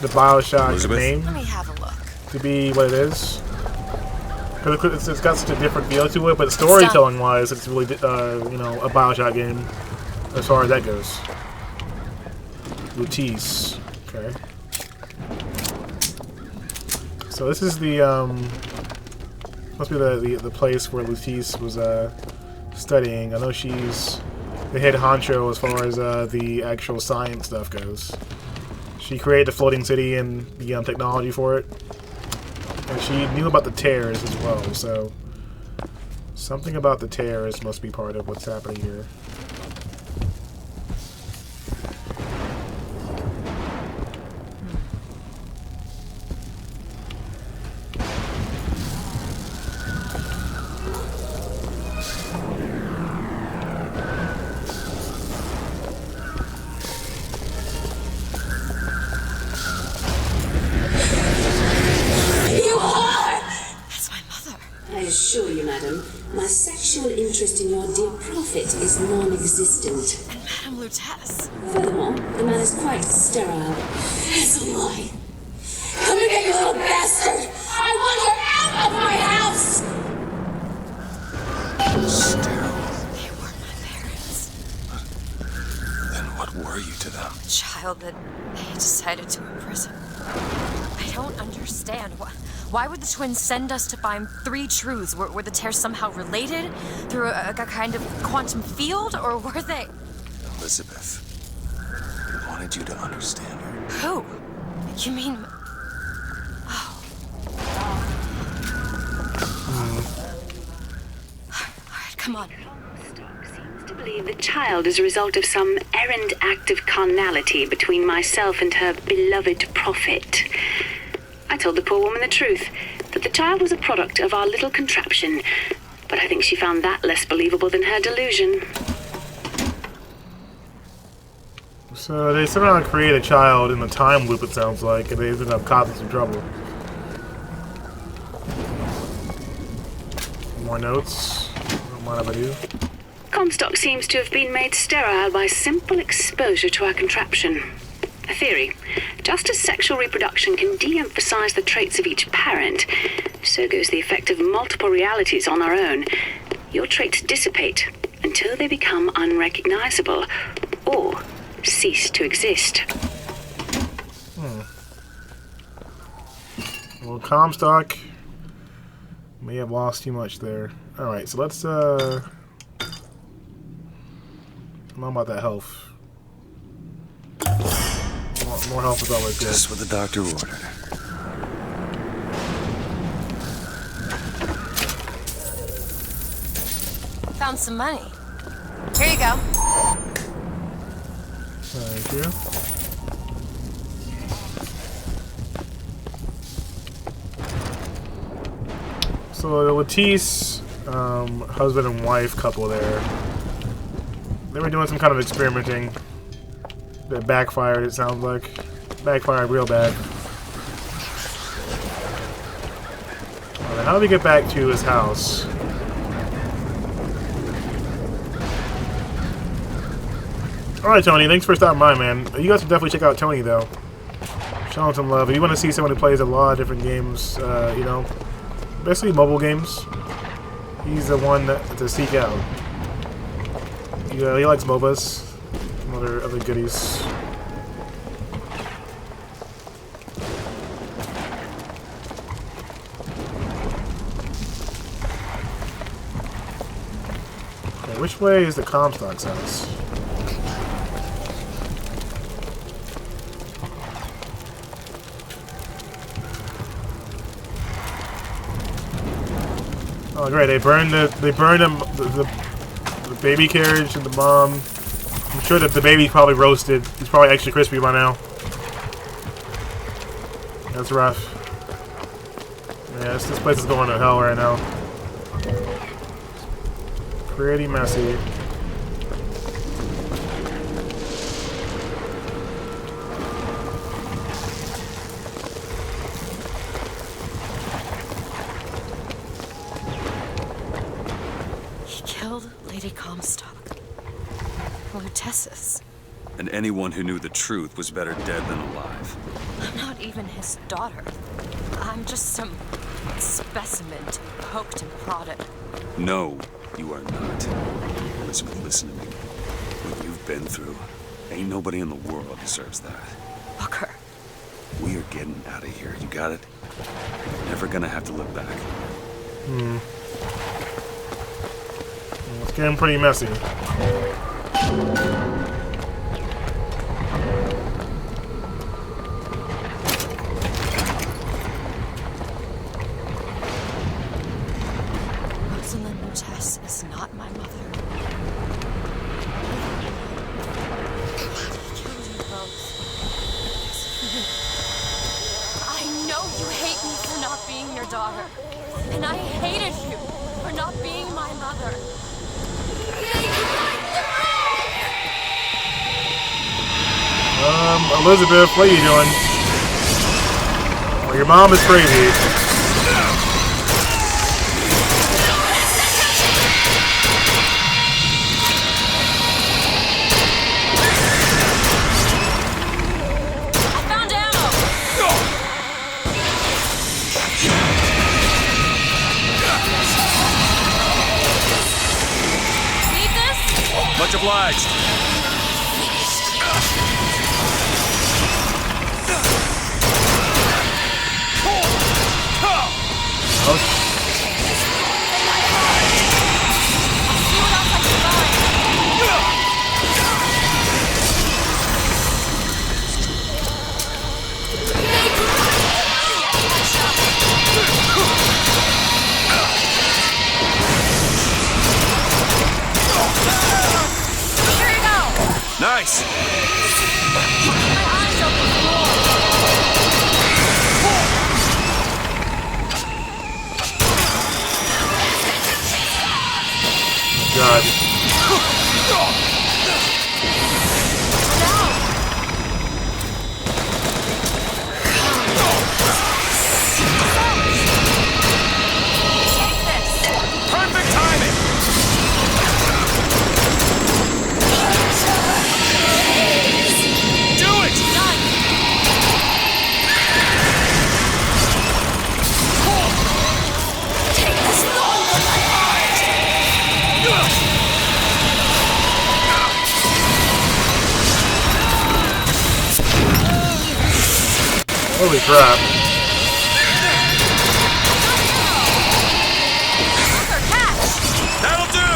Bioshock name. Let me have a look. To be what it is, because it's got such a different feel to it, but storytelling-wise, it's really, you know, a Bioshock game as far as that goes. Lutece, okay. So this is the must be the place where Lutece was studying. I know she's the head honcho as far as the actual science stuff goes. She created the floating city and the technology for it. And she knew about the tears as well, so something about the tears must be part of what's happening here. I assure you, madam, my sexual interest in your dear prophet is non-existent. And Madame Lutece. Furthermore, the man is quite sterile. It's a lie. Come and get you little bastard! I want her out of my house! Sterile. They were my parents. Then what were you to them? A child that they decided to imprison. I don't understand. Why would the twins send us to find 3 truths? Were the tears somehow related through a kind of quantum field, or were they? Elizabeth wanted you to understand her. Who? You mean? Oh. All right, come on. Seems to believe the child is a result of some errant act of carnality between myself and her beloved prophet. I told the poor woman the truth, that the child was a product of our little contraption, but I think she found that less believable than her delusion. So they somehow create a child in a time loop, it sounds like, and they ended up causing some trouble. More notes. Don't mind if I do. Comstock seems to have been made sterile by simple exposure to our contraption. A theory. Just as sexual reproduction can de-emphasize the traits of each parent, so goes the effect of multiple realities on our own. Your traits dissipate until they become unrecognizable or cease to exist. Well, Comstock may have lost too much there. Alright, so let's, I don't know about that health. More health is always good. Just what the doctor ordered. Found some money. Here you go. Thank you. So the Lutece, husband and wife couple there, they were doing some kind of experimenting that backfired, it sounds like. Backfired real bad. Alright, how do we get back to his house? Alright, Tony, thanks for stopping by, man. You guys should definitely check out Tony, though. Show him some love. If you want to see someone who plays a lot of different games, you know, basically mobile games, he's the one to seek out. He likes MOBAs, some other goodies. Which way is the Comstock's house? Oh great! They burned the baby carriage and the mom. I'm sure that the baby's probably roasted. He's probably extra crispy by now. That's rough. Yeah, this place is going to hell right now. Pretty messy. He killed Lady Comstock. Lutessus. And anyone who knew the truth was better dead than alive. I'm not even his daughter. I'm just some specimen to be poked and prodded. No, you are not. Elizabeth, listen to me. What you've been through, ain't nobody in the world deserves that. Booker. We are getting out of here. You got it? Never gonna have to look back. Well, it's getting pretty messy. Rosalind Lutess is not my mother. He killed you both. I know you hate me for not being your daughter. And I hated you for not being my mother. Elizabeth, what are you doing? Well, your mom is crazy. I found ammo! Need this? Much obliged. Nice! God. Perfect timing! Do it! Take this thorn from my heart! Holy crap. That'll do!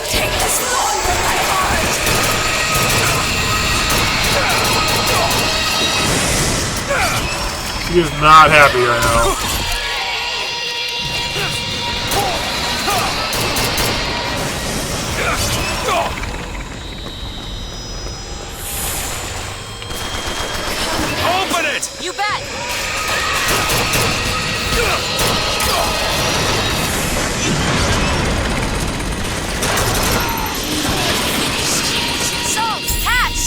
Take this thorn from my heart! She is not happy right now. Open it! You bet! Salt, catch!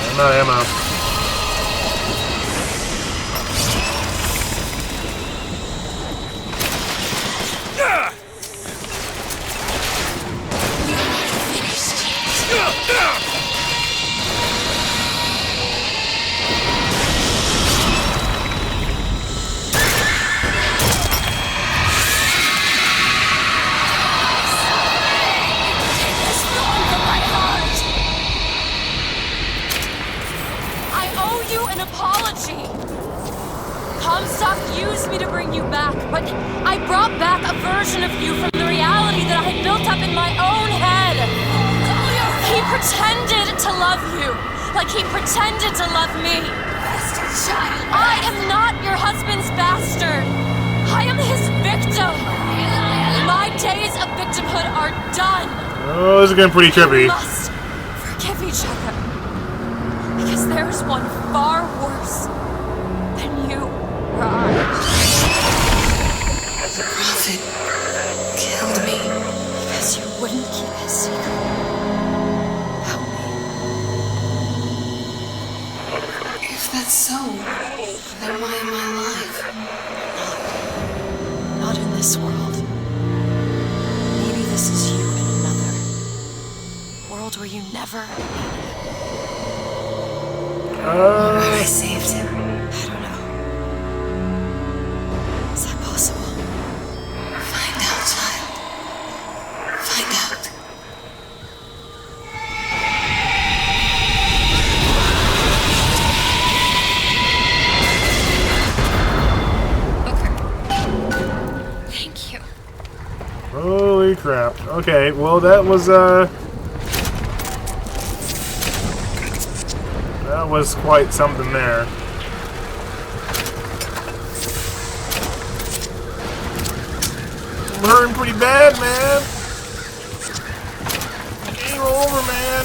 I'm out of ammo. in my own head. He pretended to love you, like he pretended to love me. I am not your husband's bastard. I am his victim. My days of victimhood are done. Oh, this is getting pretty trippy. We must forgive each other. Because there's one far worse than you or I. The prophet killed me. Because you wouldn't keep his secret. Help me. If that's so, then why am I alive? Not in this world. Maybe this is you in another world where you never made it. I saved him. I don't know. Is that possible? Find out, child. Find out. Thank you. Holy crap. Okay, well that was quite something there. I'm hurting pretty bad, man. Game over, man.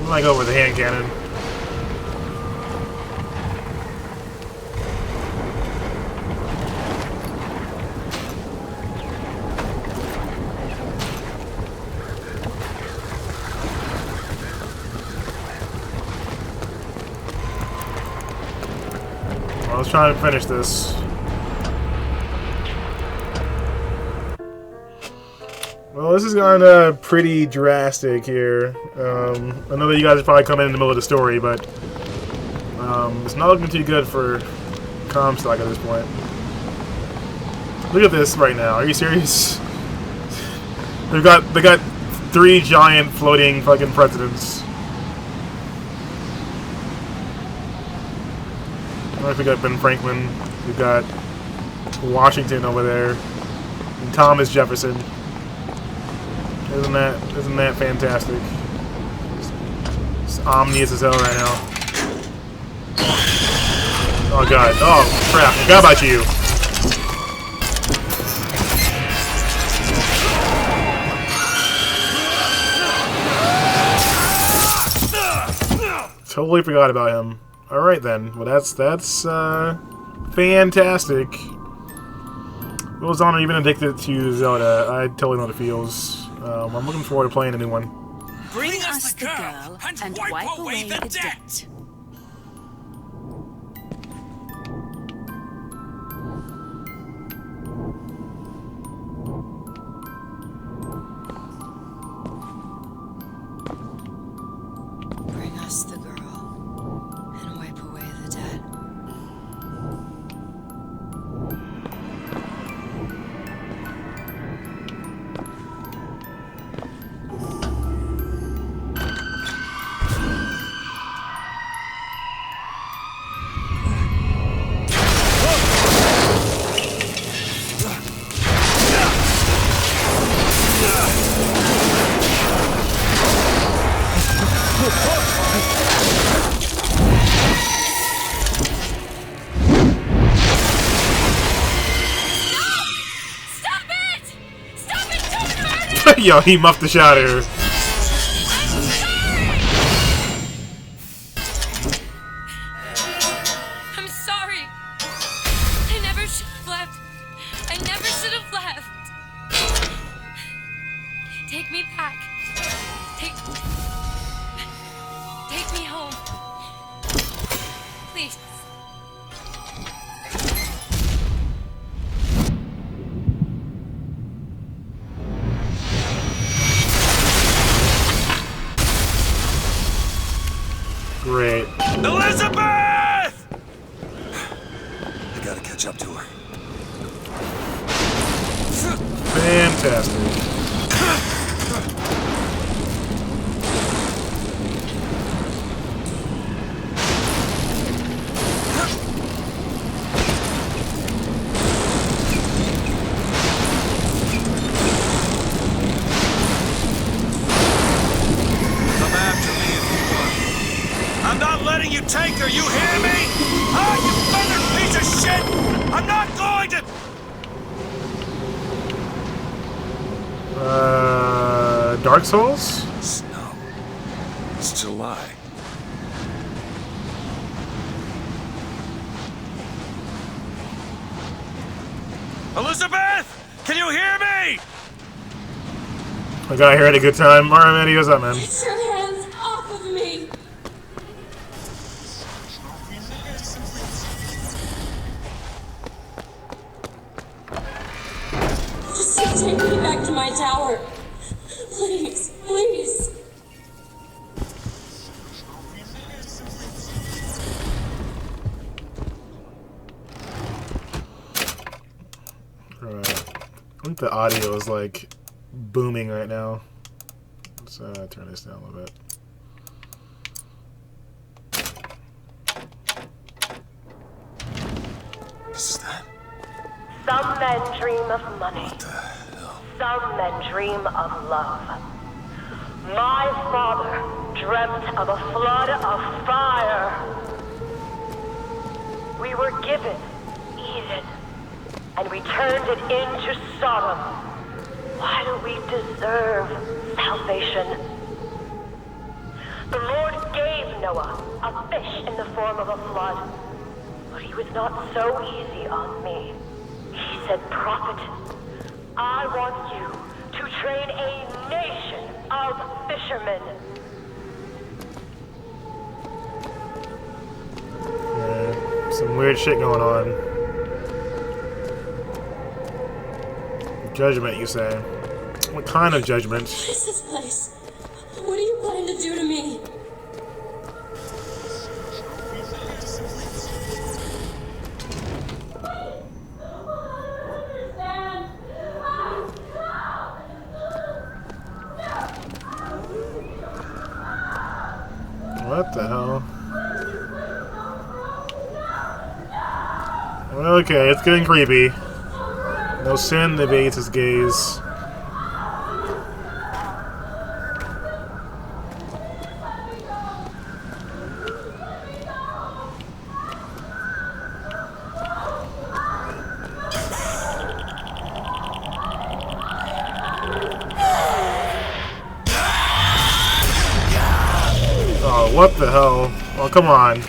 I might go with the hand cannon. Let's try to finish this. Well, this is kind pretty drastic here. I know that you guys are probably coming in the middle of the story, but it's not looking too good for Comstock at this point. Look at this right now. Are you serious? They got 3 giant floating fucking presidents. We got Ben Franklin, we got Washington over there, and Thomas Jefferson. Isn't that fantastic? It's ominous as hell right now. Oh god! Oh crap! I forgot about you. Totally forgot about him. Alright then, well that's fantastic. Goes on even addicted to Zelda. I totally know what it feels. I'm looking forward to playing a new one. Bring us the girl and wipe away the debt. Bring us the girl and wipe away the debt. Yo, he muffed the shot here. I'm sorry. I never should have left. I never should have left. Take me back. Take me home. Please. Great. Elizabeth! I gotta catch up to her. Fantastic. tanker, you hear me? Ah, you feathered piece of shit! I'm not going to... Dark Souls? Snow. It's July. Elizabeth! Can you hear me? I got here at a good time. Alright, Manny, what's up, man? Get your hands off of me! Just take me back to my tower. Please, please. Alright. I think the audio is like booming right now. Let's turn this down a little bit. Is that? Some men dream of money. What the hell? Some men dream of love. My father dreamt of a flood of fire. We were given Eden, and we turned it into Sodom. Why do we deserve salvation? The Lord gave Noah a fish in the form of a flood, but he was not so easy on me. He said, "Prophet, I want you to train a nation of fishermen." Yeah, some weird shit going on. Judgment, you say? What kind of judgment? What is this place? What are you planning to do to me? What the hell? Okay, it's getting creepy. No sin evades his gaze. Oh, what the hell? Oh, come on.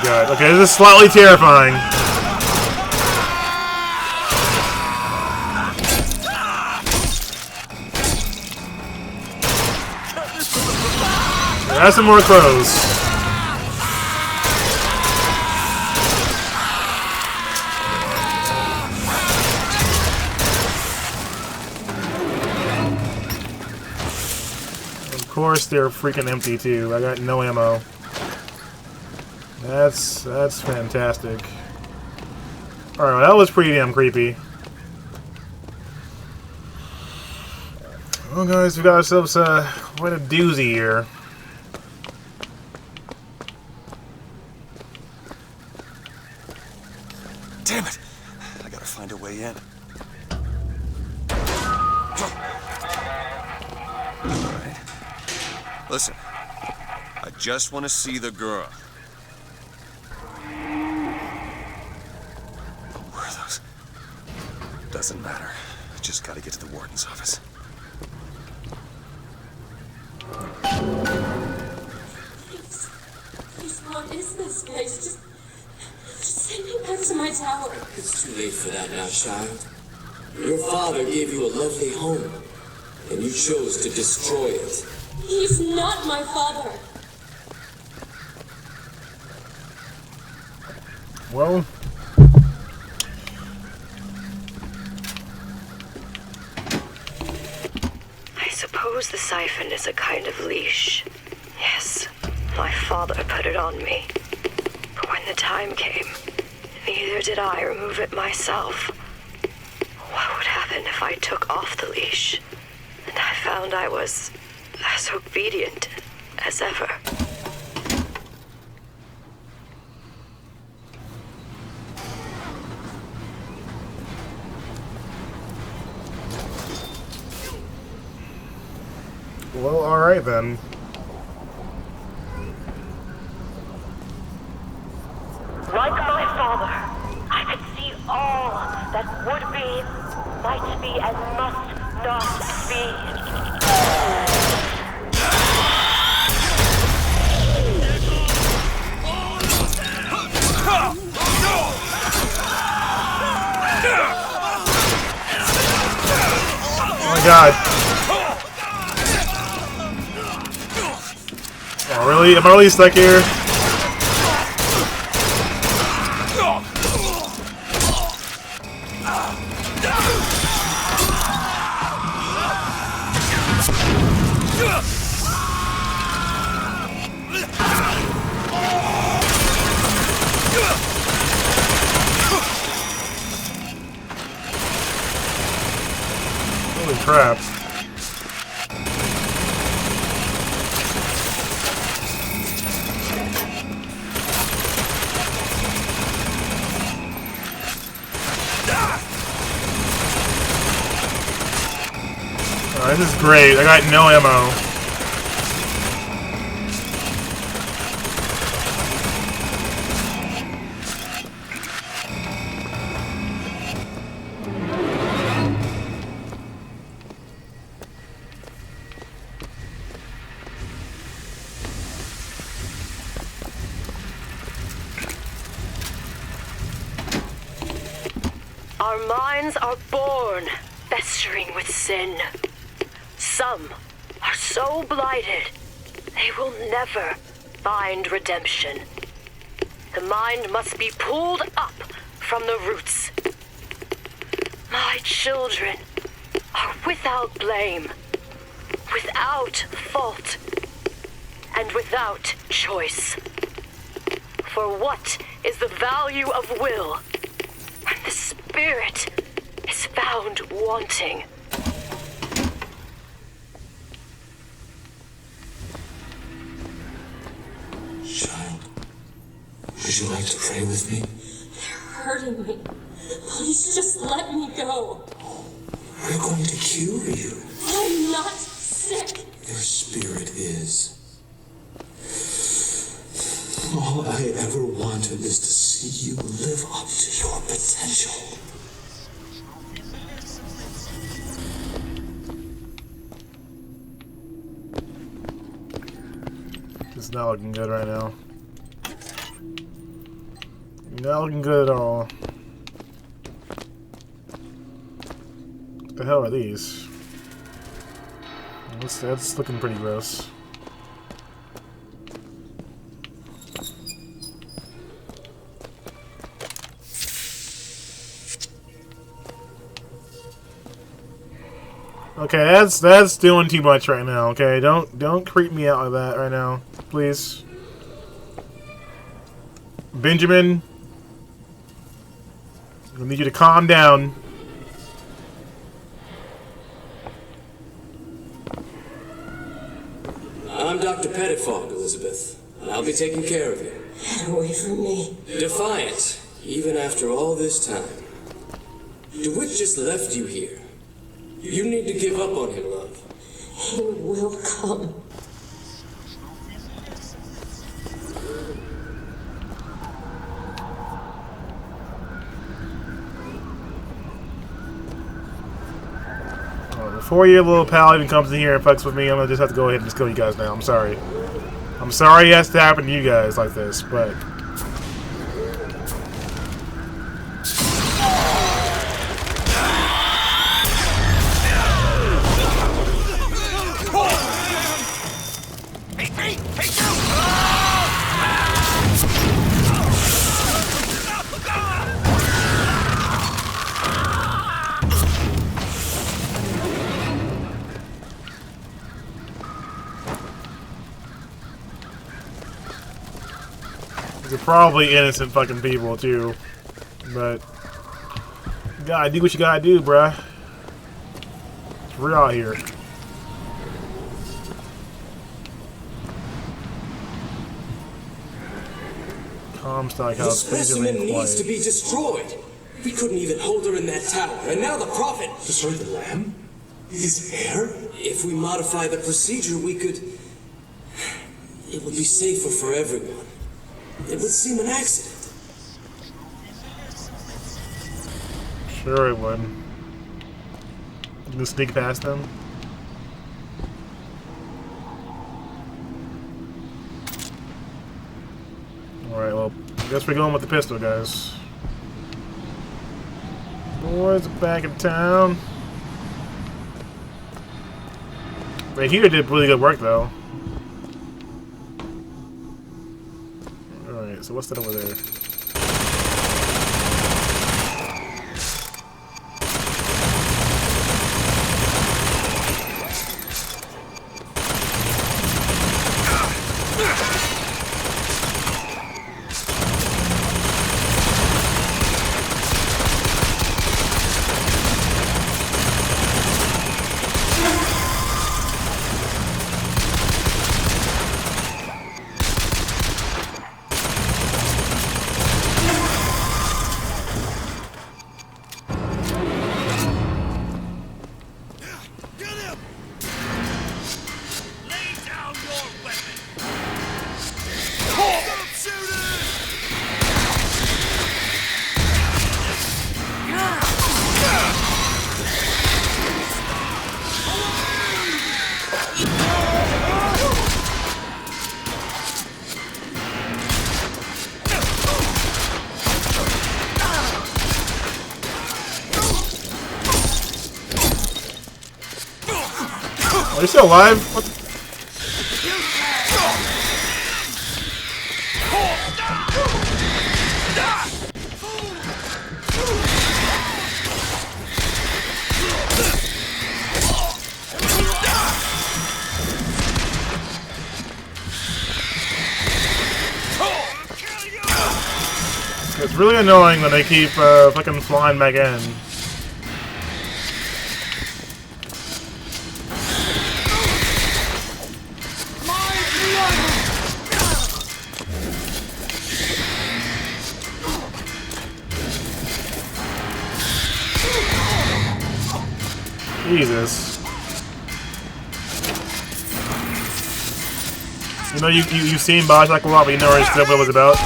God. Okay, this is slightly terrifying. That's some more crows. Of course, they're freaking empty too. I got no ammo. That's fantastic. Alright, well, that was pretty damn creepy. Well, guys, we got ourselves quite a doozy here. Damn it! I gotta find a way in. Alright. Listen, I just want to see the girl. Where are those? Doesn't matter. I just gotta get to the warden's office. Please, what is this place? Just send me back to my tower. It's too late for that now, child. Your father gave you a lovely home, and you chose to destroy it. He's not my father. Well, I suppose the siphon is a kind of leash. Yes, my father put it on me. But when the time came, neither did I remove it myself. What would happen if I took off the leash and I found I was as obedient as ever? well, alright then. Like my father, I could see all that would be, might be, and must not be. Oh my god. Oh, really? Am I really stuck here? Holy crap. Oh, this is great. I got no ammo. Our minds are born festering with sin. Some are so blighted, they will never find redemption. The mind must be pulled up from the roots. My children are without blame, without fault, and without choice. For what is the value of will when the spirit is found wanting? Child, would you like to pray with me? You're hurting me. Please just let me go. We're going to cure you. I'm not sick. Your spirit is. All I ever wanted is to see you live up to your potential. It's not looking good right now. Not looking good at all. What the hell are these? That's looking pretty gross. Okay, that's doing too much right now. Okay, don't creep me out like that right now, please. Benjamin, I need you to calm down. I'm Dr. Pettifog, Elizabeth, and I'll be taking care of you. Get away from me. Defiant, even after all this time. DeWitt just left you here. You need to give up on him, love. He will come. Before your little pal even comes in here and fucks with me, I'm gonna just have to go ahead and just kill you guys now. I'm sorry. I'm sorry it has to happen to you guys like this, but... They're probably innocent fucking people too, but you gotta do what you gotta do, bruh. We're out here. Comstock The House, please specimen remain needs to quiet. be destroyed. We couldn't even hold her in that tower, and now the Prophet. Destroy the lamb? His hair? If we modify the procedure, we could. It would be safer for everyone. It would seem an accident. Sure it would. You can sneak past them. Alright, well, I guess we're going with the pistol, guys. Boys are back in town. Right here did really good work, though. Alright, so what's that over there? Are you still alive? What the? It's really annoying when they keep fucking flying back in. Jesus. You know, you've seen Bioshock a lot, but you know what it was about.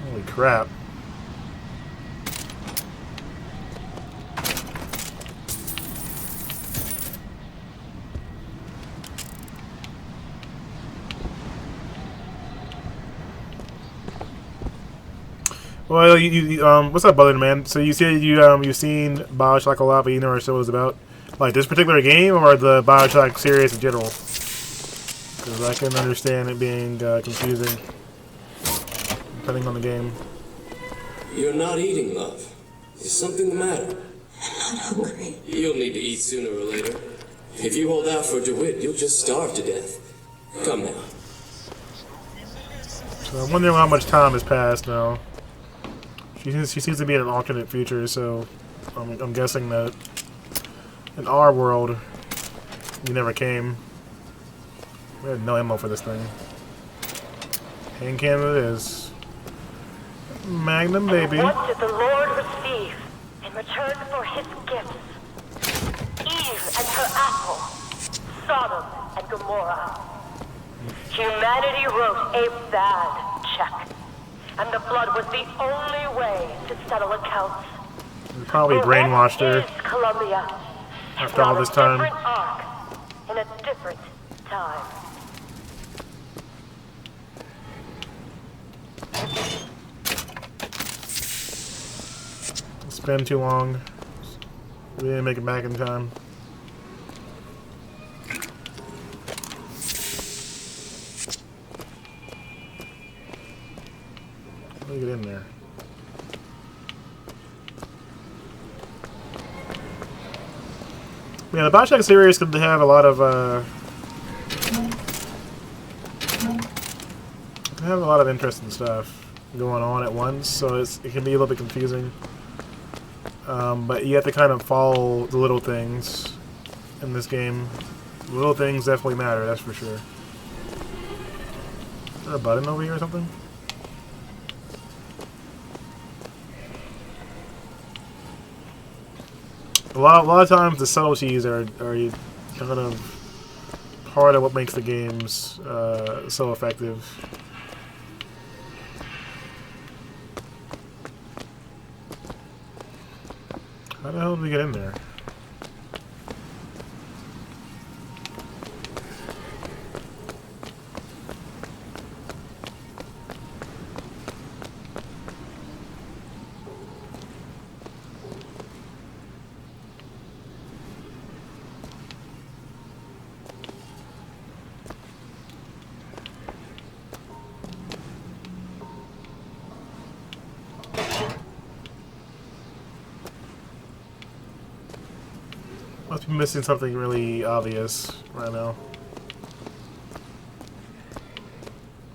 Holy crap. Well, what's up, brother, man? So you said you've seen Bioshock a lot, but you know what it was about, like this particular game or the Bioshock series in general? Because I can understand it being confusing, depending on the game. You're not eating, love. Is something the matter? I'm not hungry. You'll need to eat sooner or later. If you hold out for DeWitt, you'll just starve to death. Come now. So I'm wondering how much time has passed now. She seems to be in an alternate future, so I'm guessing that in our world, you never came. We had no ammo for this thing. Hand cannon it is. Magnum, baby. What did the Lord receive in return for his gifts? Eve and her apple, Sodom and Gomorrah. Humanity wrote a bad check, and the blood was the only way to settle accounts. We probably brainwashed her Columbia. after all this time. A different arc in a different time. It's been too long. We didn't make it back in time. Let me get in there. Yeah, the Bioshock series could have a lot of interesting stuff going on at once, so it can be a little bit confusing. But you have to kind of follow the little things in this game. The little things definitely matter, that's for sure. Is there a button over here or something? A lot of times the subtleties are kind of part of what makes the games so effective. How the hell did we get in there? Must be missing something really obvious right now.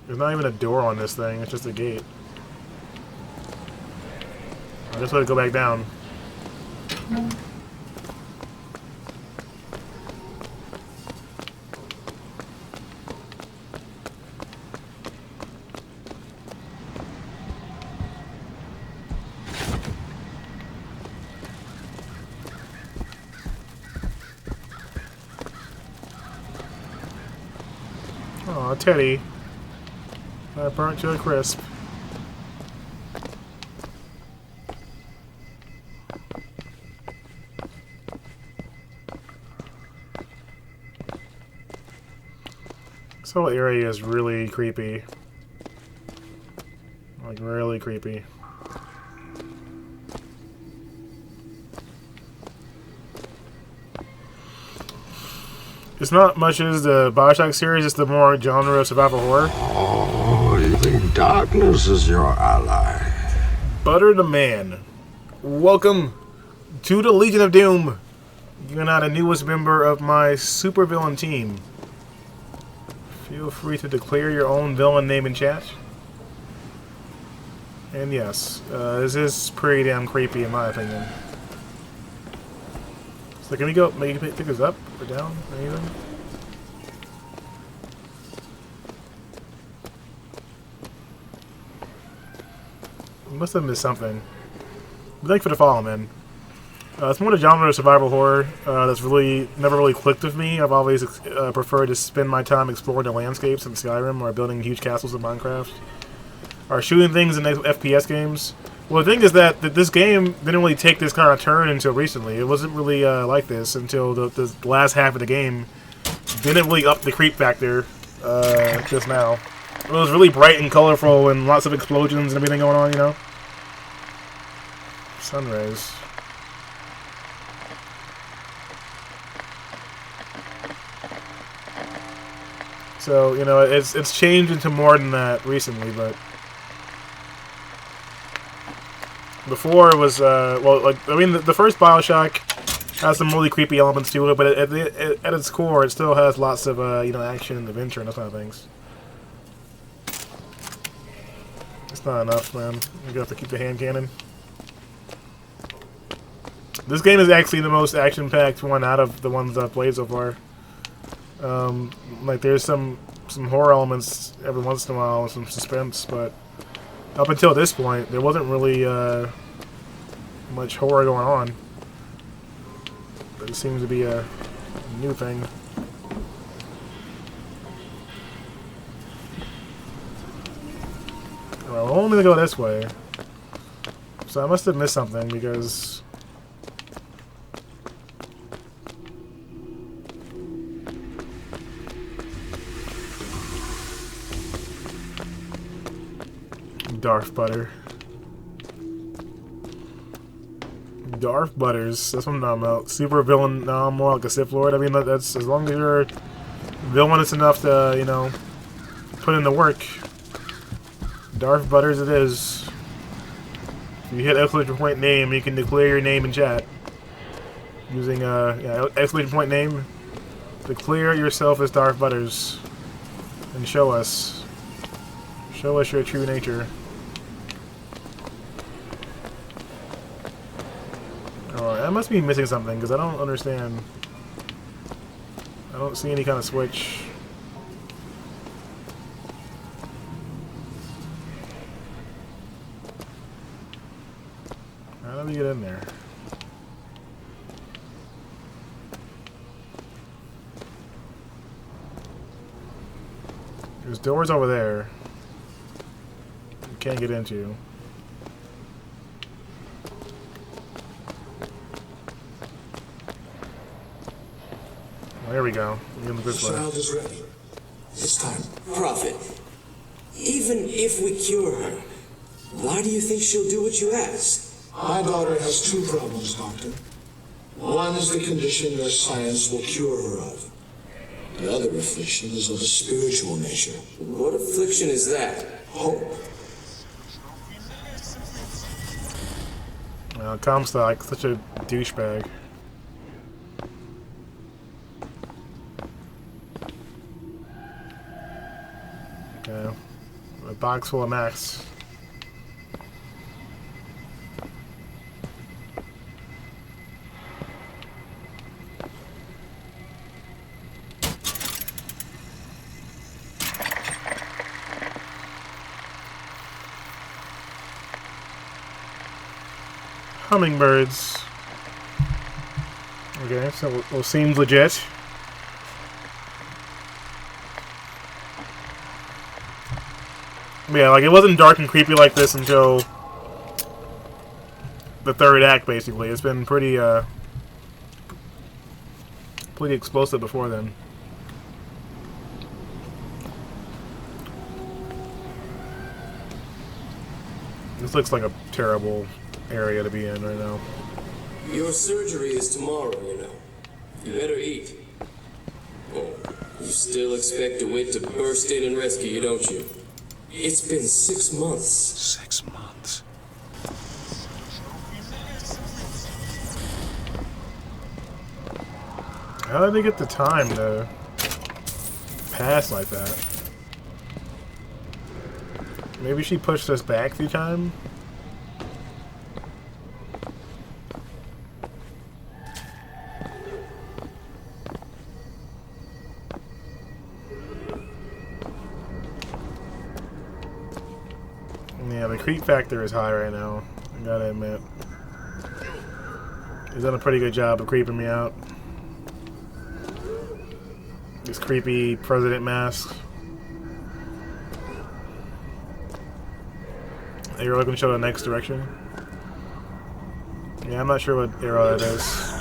There's not even a door on this thing, it's just a gate. I just want to go back down. Aw, Teddy. I burnt you a crisp. This whole area is really creepy. Like, really creepy. It's not much as the Bioshock series, it's the more genre of survival horror. Oh, you think darkness is your ally? Butter the Man. Welcome to the Legion of Doom. You're now the newest member of my supervillain team. Feel free to declare your own villain name in chat. And yes, this is pretty damn creepy in my opinion. So can we go, maybe pick this up or down or anything? I must have missed something. But thanks for the follow, man. It's more the genre of survival horror that's really never really clicked with me. I've always preferred to spend my time exploring the landscapes in Skyrim or building huge castles in Minecraft. Or shooting things in FPS games. Well, the thing is that this game didn't really take this kind of turn until recently. It wasn't really like this until the last half of the game. Didn't really up the creep factor just now. It was really bright and colorful and lots of explosions and everything going on, you know? Sunrays. So, you know, it's changed into more than that recently, but before it was, well, like, I mean, the first Bioshock has some really creepy elements to it, but at its core, it still has lots of, you know, action and adventure and those kind of things. It's not enough, man. You have to keep the hand cannon. This game is actually the most action-packed one out of the ones I've played so far. Like, there's some horror elements every once in a while, and some suspense, but up until this point, there wasn't really much horror going on. But it seems to be a new thing. Well, we're only gonna go this way. So I must have missed something because Darth Butter. Darth Butters. That's what I'm talking about. Super villain. No, I'm more like a Sith Lord. I mean, that's as long as you're villainous enough to, you know, put in the work. Darth Butters it is. If you hit exclamation point name, you can declare your name in chat. Using yeah, exclamation point name. Declare yourself as Darth Butters. And show us. Show us your true nature. Oh, I must be missing something, because I don't understand. I don't see any kind of switch. How do we get in there? There's doors over there. You can't get into. Well, there we go. The child is ready. This time, Prophet. Even if we cure her, why do you think she'll do what you ask? My daughter has two problems, Doctor. One is the condition your science will cure her of. The other affliction is of a spiritual nature. What affliction is that? Hope. Comstock, such a douchebag. Okay. A box full of Max. Hummingbirds. Okay, so it seems legit. Yeah, like it wasn't dark and creepy like this until the third act, basically. It's been pretty explosive before then. This looks like a terrible area to be in right now. Your surgery is tomorrow, you know. You better eat. Oh, you still expect DeWitt to burst in and rescue you, don't you? It's been 6 months. 6 months. How did they get the time to pass like that? Maybe she pushed us back through time? Yeah, the creep factor is high right now. I gotta admit. He's done a pretty good job of creeping me out. This creepy president mask. You're looking to show the next direction? Yeah, I'm not sure what arrow that is.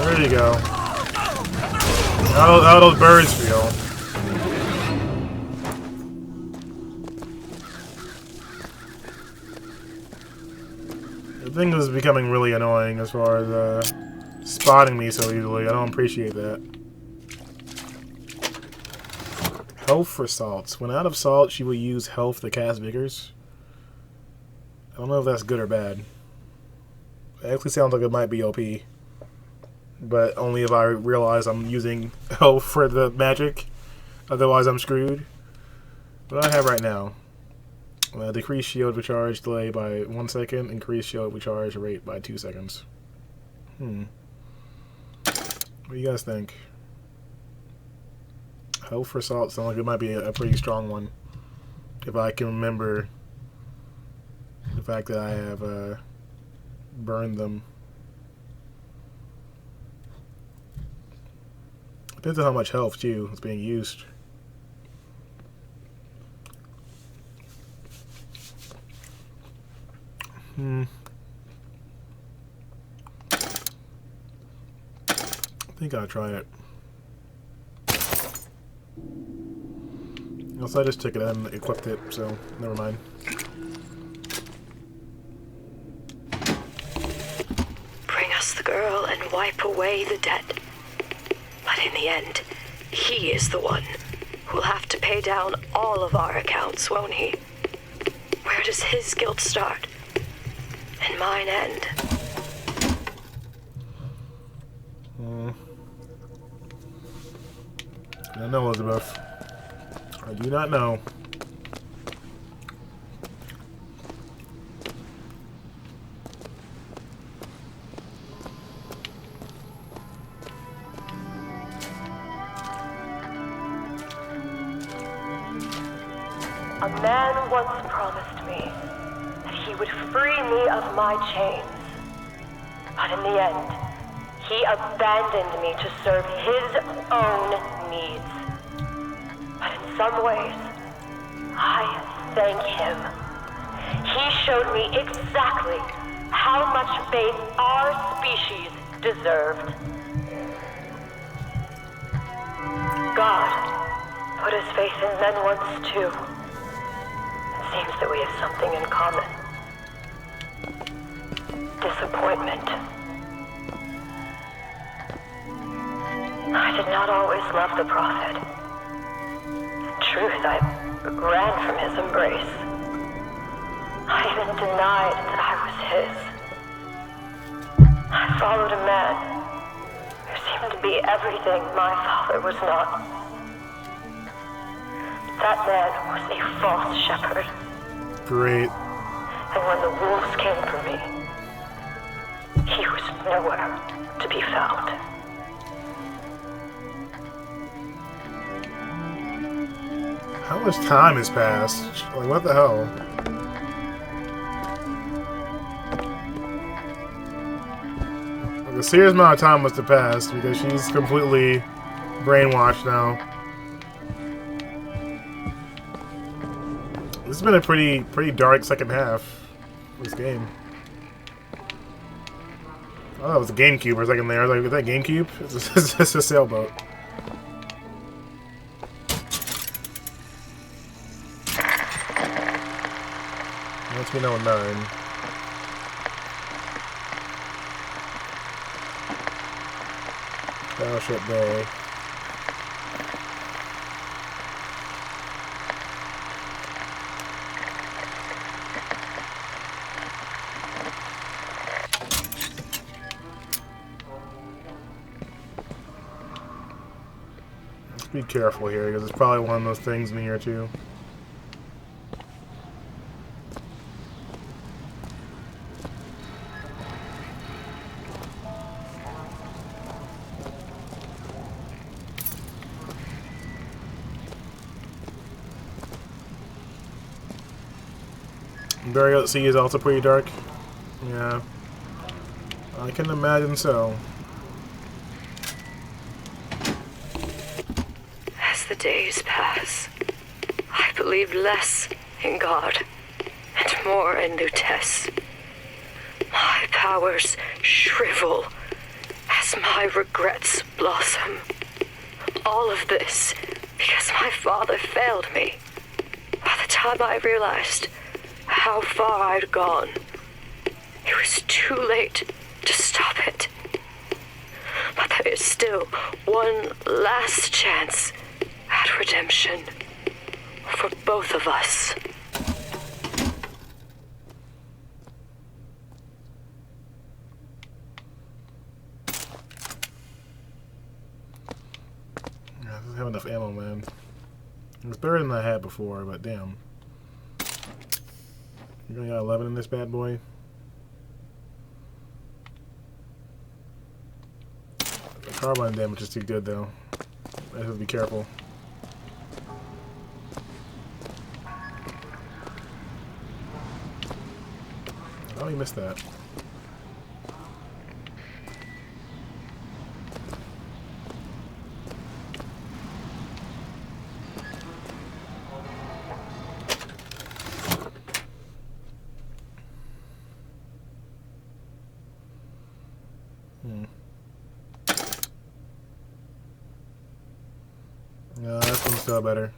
There you go. How do those birds feel? The thing is becoming really annoying as far as spotting me so easily. I don't appreciate that. Health for salts. When out of salt, she will use health to cast vigors. I don't know if that's good or bad. It actually sounds like it might be OP. But only if I realize I'm using health for the magic. Otherwise, I'm screwed. What do I have right now? Decrease shield recharge delay by 1 second. Increase shield recharge rate by 2 seconds. What do you guys think? Health for salt sounds like it might be a pretty strong one. If I can remember the fact that I have burned them. Depends on how much health, too, is being used. I think I'll try it. Also, I just took it and equipped it, so never mind. Bring us the girl and wipe away the debt. But in the end, he is the one who'll have to pay down all of our accounts, won't he? Where does his guilt start? And mine end? I don't know, Elizabeth. I do not know. A man once promised me that he would free me of my chains. But in the end, he abandoned me to serve his own needs. But in some ways, I thank him. He showed me exactly how much faith our species deserved. God put his faith in men once too. It seems that we have something in common. Disappointment. I did not always love the prophet. In truth, I ran from his embrace. I even denied that I was his. I followed a man who seemed to be everything my father was not. That man was a false shepherd. Great. And when the wolves came for me, he was nowhere to be found. How much time has passed? Like, what the hell? Like, a serious amount of time must have passed because she's completely brainwashed now. This has been a pretty dark second half of this game. Oh, that was a GameCube for a second there. I was like, is that GameCube? It's just a sailboat. Lets me know at 9. Bioshock Bay. Be careful here, because it's probably one of those things in here too. Burial at Sea is also pretty dark. Yeah. I can imagine so. As the days pass, I believe less in God and more in Lutece. My powers shrivel as my regrets blossom. All of this because my father failed me. By the time I realized how far I'd gone, it was too late to stop it. But there is still one last chance at redemption for both of us. Yeah, I don't have enough ammo, man. It was better than I had before, but damn. You only got 11 in this bad boy? The carbine damage is too good, though. I have to be careful. Oh, you missed that. No, this one's still better.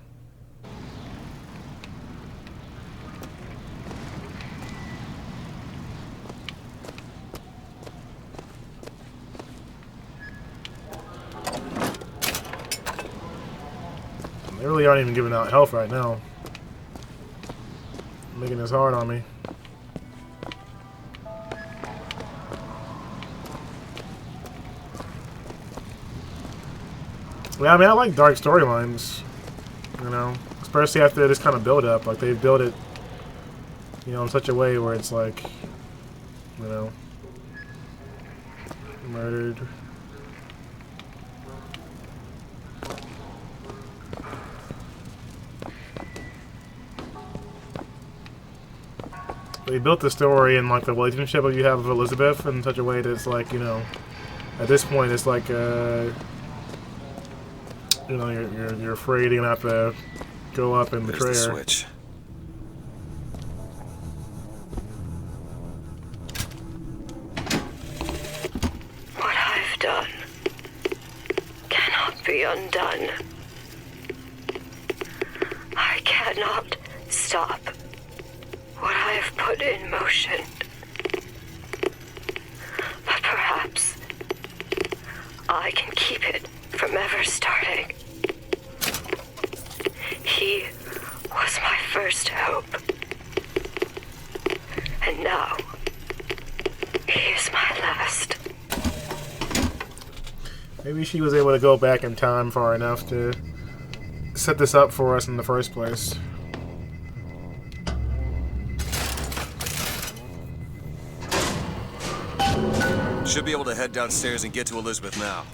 They really aren't even giving out health right now. Making this hard on me. Yeah, I mean, I like dark storylines, you know, especially after this kind of build up. Like, they build it, you know, in such a way where it's like, you know, murdered. They built the story and like the relationship that you have with Elizabeth in such a way that it's like, you know, at this point it's like, you know, you're afraid you're gonna have to go up and betray her. Switch. What I've done cannot be undone. I cannot stop what I have put in motion. But perhaps I can keep it from ever starting. He was my first hope. And now, he is my last. Maybe she was able to go back in time far enough to set this up for us in the first place. Should be able to head downstairs and get to Elizabeth now.